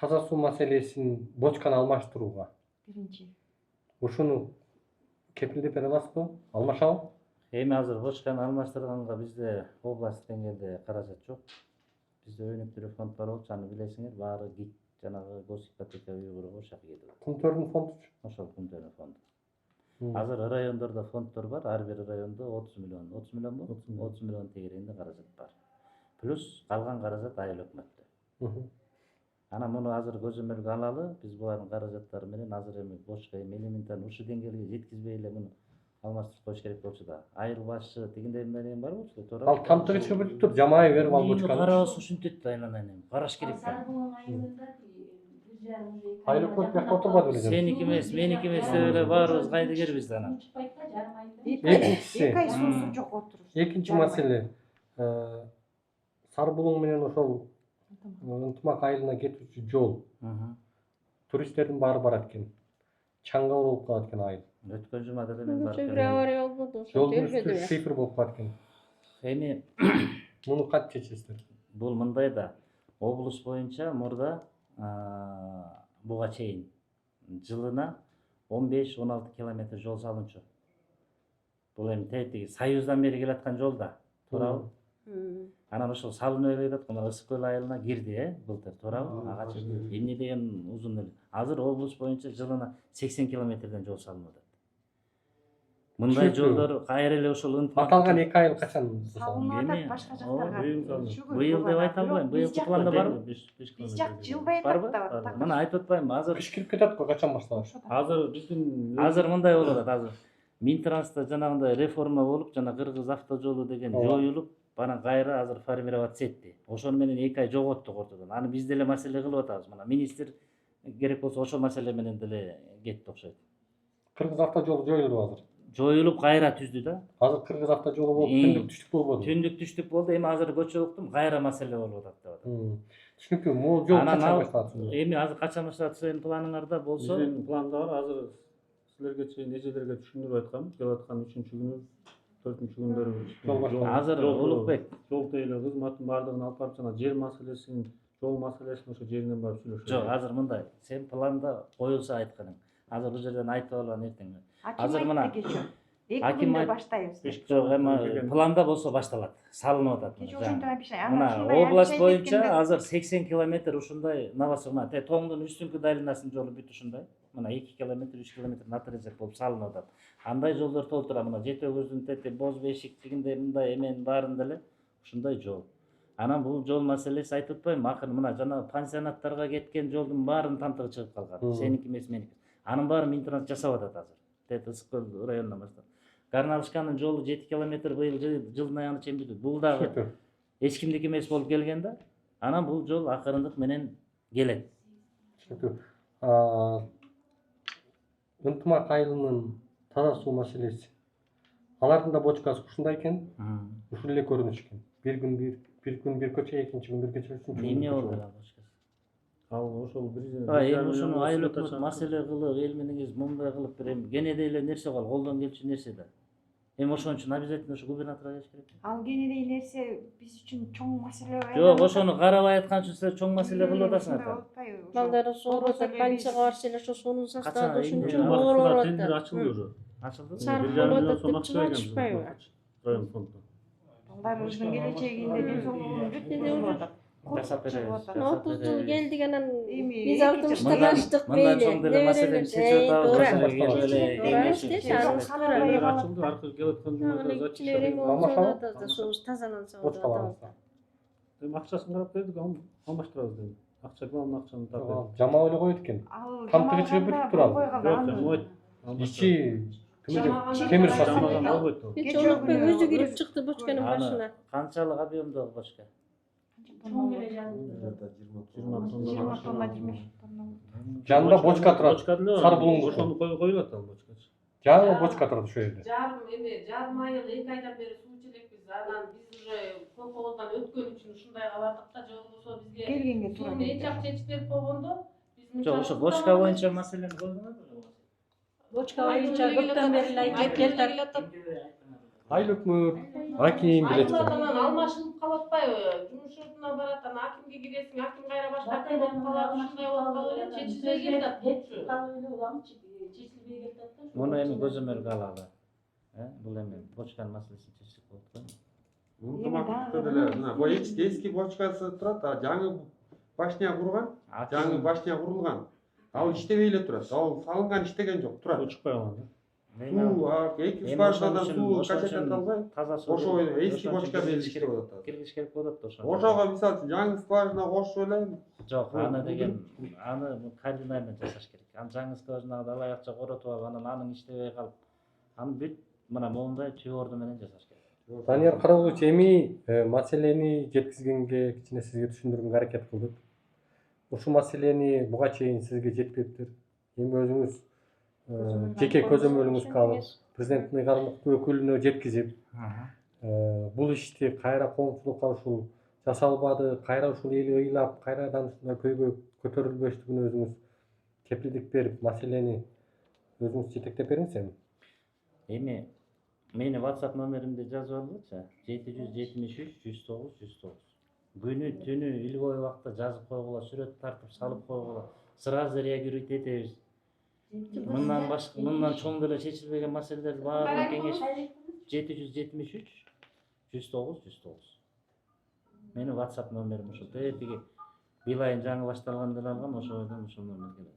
Таза суу маселесин бочканы алмаштырууга. Биринчи. Ушуну кепилдеп бере аласызбы? Алмашабы? Эми азыр бочканы алмаштырганга бизде область деңгээлде каражат жок. Бизде өнүктүрүү фонд бар болчу, аны билесиңер, баары гит жанагы госипотека уйгурга ошол жака кетип. Кумтөрдүн фонду? Ошол Кумтөрдүн фонду. Азыр райондордо фонддор бар, ар бир райондо 30 миллион бу? 30 миллион тегерегинде каражат бар. Плюс калган каражат айыл өкмөттө. Анан муну азыр көзөмөлгө алалы, биз булардын каражаттары менен азыр эми бошко элементарный ушу деңгээлге жеткизбей эле муну алмаштырып коюш керек болчу да. Айыл башчы тигиндей менен бар болчу да. Ал тамтыгычы билип тур, жамай берип ал бочканы. Карабыз ушинтет да айланайын эми. Караш керек да. Айыл өкмөт бияка отурбады беле. Сеники эмес, меники эмес деп эле баарыбыз кайдыгербиз да анан. Экинчи маселе. Сарбулуң менен ошол ынтымак айылына кетүүчү жол. Туристтердин баары барат экен. Чаңга болуп калат экен айыл. Өткөн жумада да мен барып Бир авария болду. Жолдун үстү шифр болуп калат экен. Эми муну кантип чечесиздер? Бул мындай да. Облус боюнча мурда буга чейин жылына 15-16 километр жол салынчу. Бул эми тетиги Союздан бери келаткан жол да. Туурабы? Анан ошол салынып эле жатат, мына Ысык көл айылына кирди, былтыр, туурабы? Агачы эмне деген узун эле. Азыр облус боюнча жылына 80 километрден жол салынып атат. Мындай жолдор кайра эле ошол ынтымак. Аталган 2 айыл качан салынып атат башка жактарга. Быйыл деп айта албайм. Быйылкы планда барбы? Биз жак жылбай атат да. Мына айтып атпаймынбы? Азыр кыш кирип кетет го, качан башталат? Азыр биздин мындай болуп атат азыр. Минтранста жанагындай реформа болуп, жана Кыргыз автожолу деген жоюлуп, бана кайра азыр формироваться этти. Ошону менен 2 ай жоготтук ортодон. Аны биз деле маселе кылып атабыз. Мына министр керек болсо ошол маселе менен деле кетти окшойт. Кыргыз автожолу жоюлду азыр. Жоюлуп кайра түздү да. Азыр Кыргыз автожолу болуп түндүк түштүк болбоду. Түндүк түштүк болду. Эми азыр көчө уктум, кайра маселе болуп атат деп атат. Түшүнүктүү, могул жол качан башталат? Эми азыр качан башталат сенин планыңарда болсо? Биздин планда бар. Азыр силерге чейин эжелерге түшүндүрүп айткам. Келаткан 3-күнү, 4-күндөрү азыр Улукбек жол тейлөө кызматтын баардыгын алып барып жана жер маселесин, жол маселесин ошо жеринен барып сүйлөшөбүз. Жок, азыр мындай. Сен планда коюлса айтканың. Азыр бул жерден айтып алган эртең. Азыр мына Аким баштайбыз. Жок, эми планда болсо башталат. Салынып атат. Мына область боюнча азыр 80 километр ушундай навасына, тоңдун үстүнкү долинасынын жолу бүт ушундай. Мына 2 километр, 3 километр натрезек болуп салынып атат. Андай жолдор толтура, мына Жетөгөздүн тети, Боз Бешик дегендей мындай эменин баарын деле ушундай жол. Анан бул жол маселеси айтып атпаймынбы? Акыры мына жана пансионаттарга кеткен жолдун баарынын тамтыгы чыгып калган. Сеники эмес, меники. Анын баарын Минтранс жасап атат азыр. Тет Ысык көл районунан баштап. Карналышканын жолу 7 километр быйыл жылдын аягына чейин бүтүп. Бул дагы эч кимдики эмес болуп келген да. Анан бул жол акырындык менен келет. Ынтымак айылынын таза суу маселеси. Алардын да бочкасы ушундай экен. Ушул эле көрүнүш экен. Bir gün bir köçe, ikinci gün bir köçe, üçüncü gün bir Эмне köçe. болду башкасы? Ал ошол бир Эми ушуну айыл өкмөт маселе кылып, эл менен мындай кылып бир эми кенедей эле нерсе кал, колдон келчү нерсе да. Эми ошон үчүн обязательно ошо губернаторго келиш керек. Ал кенедей нерсе биз үчүн чоң маселе Жок, ошону карабай аткан үчүн силер чоң маселе кылып атасыңар да. Балдары сооруп атат, больницага барса эле ошо сонун составда ушунча Ошондо ооруп тендер атат. ачылды уже. Ачылды. Сарп 1,5 болуп миллион атат сом деп акча чыгып берген атышпайбы? район фонддо. Балдарыбыздын келечегинде ден соолугун бүт чыгып атат. Жасап беребиз. 30 жыл келдик анан Эми биз 60-тан аштык Мындан мейли. чоң деле маселени чечип Туура. атабыз. Туура эместечи, анысы туура. Тендер ачылды, аркы келаткан жумада Кичине эреме болсо да атат да, суубуз тазаланса болот атабыз да. Эми акчасын карап бердик, алмаштырабыз деди. Акча главный акчаны тартып. Жамап эле коет экен. Кампыгы чыгып бүтүп турабы. Жок, жамабайт. Ичи темир Жамаган сатып. болбойт ал. Hiç unutma, özü girip çıktı böçkenin başına. Канчалык объемдогу бочка? Чоң эле жазылды. 20 тонна. 20 тонна, 25 тонна. Жанында бочка турат. Бочка деле Сары булуң ошону коюлат ал бочка. Жаңы бочка турат ошол жерде. Жарым айыл 2 айдан бeri суу içeлекпиз. Анан биз уже колхоздан өткөн үчүн ушундай кылардык да, же болбосо бизге Келгенге туура сууну эч жак чечип берип койгондо биз Жок, ошо бочка боюнча маселени койдуңарбы? Бочка боюнча көптөн бери эле айтып келатат. Айыл өкмөт, аким билет экен. Айылдан алмашылып калып атпайбы? Жумуш жолуна барат, анан акимге киресиң, аким кайра башка аким болуп калат, ушундай болуп калып эле чечилбей келатат. Чечилбей келатат да. Муну эми көзөмөлгө алалы. Бул эми бочканын маселесин чечсек болот го. Ынтымактыкта деле мына бул эски бочкасы турат, а жаңы башня курган, жаңы башня курулган. Ал иштебей эле турат. Ал салынган иштеген жок, турат. Чыкпай калган да. Суу, эки скважинадан суу качать албай. Таза суу. Ошо эски бочка менен иштеп атат. Киргиш керек болот да ошо. Ошого мисалы үчүн жаңы скважина кошуп эле. Жок, аны деген аны кардинально жасаш керек. Аны жаңы скважинага далай акча коротуп алып, анан анын иштебей калып, аны бүт мына моундай түйөрдү менен жасаш керек. Данияр Карабулович эми маселени жеткизгенге кичине сизге түшүндүрүүгө аракет кылдык. Ушул маселени буга чейин сизге жетпептир. Эми өзүңүз жеке көзөмөлүңүзгө алып, президенттин ыйгарымдуу өкүлүнө жеткизип, бул ишти кайра коомчулукка ушул жасалбады, кайра ушул эли ыйлап, кайрадан ушундай көйгөй көтөрүлбөштүгүнө өзүңүз кепилдик берип, маселени өзүңүз жетектеп бериңиз эми. Эми мени WhatsApp номеримди жазып алгычы. 773-109-109. Күнү түнү любой убакта жазып койгула, сүрөт тартып салып койгула. Сразу реагировать этебиз. Мындан чоң деле чечилбеген маселелерди баарын кеңеш 773-109-109. Менин WhatsApp номерим ошол. Тетиги билайын жаңы башталган деле алгам, ошондон ошол номер келет.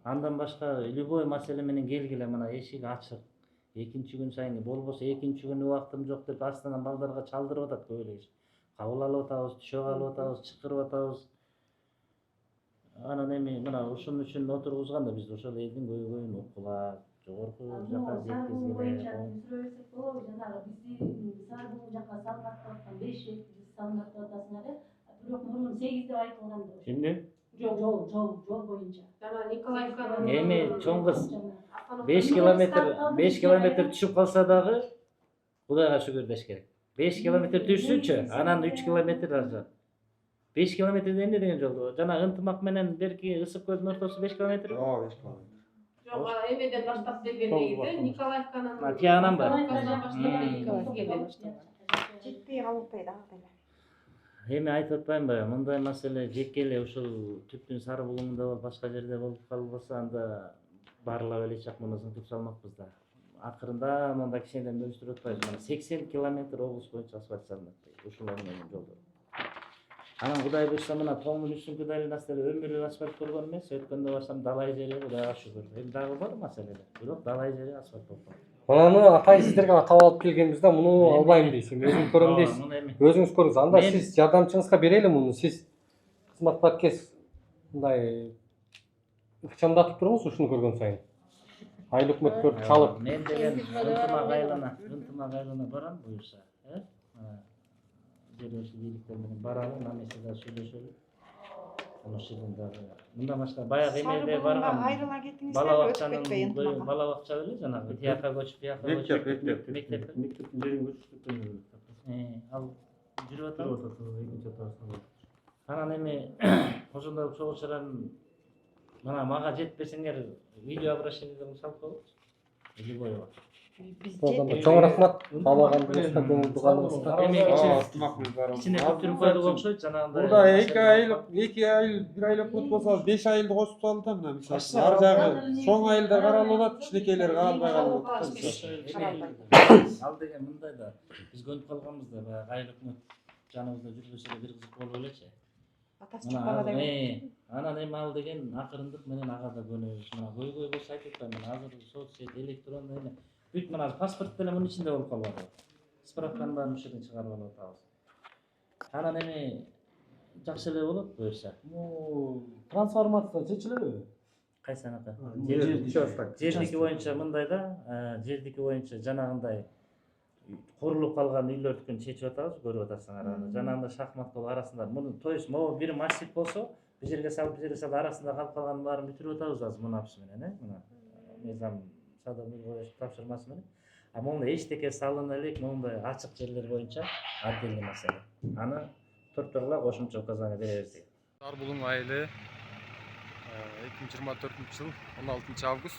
Андан башка любой маселе менен келгиле, мына эшик ачык. Экинчи күн сайын болбосо экинчи күн убактым жок деп астынан балдарга чалдырып атат көп эле киши. Кабыл алып атабыз, түшөк алып атабыз, чакырып атабыз. Анан эми мына ушун үчүн отургузганда биз ошол элдин көйгөйүн укулап, жогорку жака жеткизгиле. Сүрөбөсөк болобу, жанагы бизди сар бул жака салмак аткан 5 рет биз салмак атасыңар э. Бирок мурун 8 деп айтылган. Кимди? Жол боюнча. Жана Николаевканын Эми чоң кыз 5 километр түшүп калса дагы Кудайга шүгүр деш керек. 5 километр түшсүнчү, анан 3 километр аржа. 5 километрде эмне деген жол? Жана ынтымак менен берки ысык көздүн ортосу 5 километр? Жок, 5 километр. Жок, эмеден баштап берген негизи Николаевканын. Тиянан бар. Жетпей калып атпайбы дагы деле. Эми айтып атпаймынбы, мындай маселе жеке эле ушул түптүн сары булуңунда болуп, башка жерде болуп калбаса, анда барлап эле чак мунусун туруп салмакпыз да. Акырында мында кичинеден бөлүштүрүп атпайбыз. 80 километр облус боюнча асфальт салынат. Ушулар менен жолдор. Анан Кудай буйрса мына Тоңдун үстүнкү долинасы деле өмүрү асфальт болгон эмес. Өткөндө барсам далай жери, Кудайга шүгүр. Эми дагы бар маселелер. Бирок далай жери асфальт болуп калды. Мынаны атай сиздерге атап алып келгенбиз да, муну албайм дейсиң. Өзүң көрөм дейсиң. Өзүңүз көрүңүз. Анда сиз жардамчыңызга берели муну. Сиз кызмат баткес мындай ыкчамдатып туруңуз ушуну көргөн сайын. Айыл өкмөттөр чалып. Мен деген ынтымак айлана барам буюрса, жергиликтүү бийликтер менен баралы, намесида сүйлөшөлү. Ошондон дагы мындан башка баягы эмеде баргам. Бала бакча беле жанагы тияка көчүп, тияка көчүп. Мектептин жерин көчүрүп. Ал жүрүп атабы? Анан эми ошондой чогуу чаран Мына мага жетпесеңер видео обращениеге салып коелучу. Любой бар. Чоң рахмат. Каалаганыңызга, көңүл бурганыңызга. İçine götürüp koyduk okşayıp janагындай. Burada 2 ay, 1 aylık kut bolsa 5 aylık koşup aldı mı misal? Ar jagı soң ayılda karalınat, kичинекейлер каралбай калып. Ал деген мындай да биз көнүп калганбыз да баягы айыл өкмөт жаныбызда жүрбөсө да бир кызык болуп элечи. Анан эми ал деген акырындык менен ага да көнөбүз. Мына көйгөй болсо айтып атпаймын. Азыр соцсет, электрондой эле бүт мына паспорт деле мунун ичинде болуп калган. Справканын баарын ушул жерден чыгарып алып атабыз. Анан эми жакшы эле болот буюрса. Трансформация чечилеби? Кайсы анака? Жердики боюнча мындай да, жердики боюнча жанагындай курулуп калган үйлөрдүкүн чечип атабыз, көрүп атасыңар. Жанагындай шахмат болуп арасында муну то есть могу бир массив болсо, бир жерге салып, бир жерге салып арасында калып калганын баарын бүтүрүп атабыз азыр мына апсы менен, мына мыйзам сада тапшырмасы менен. А мондай эчтеке салына элек, мондай ачык жерлер боюнча отдельный маселе. Аны төртөөгө кошумча указание беребиз дейт. Сарбулуң айылы 2024 жыл 16 август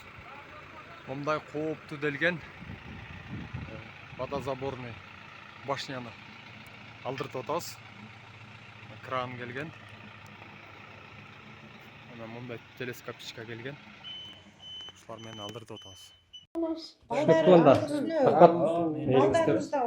мындай кооптуу делген водозаборный башняны алдыртып атабыз. Кран келген. Мына мындай телескопичка келген. Ушулар менен алдыртып атабыз. Балдарыбызда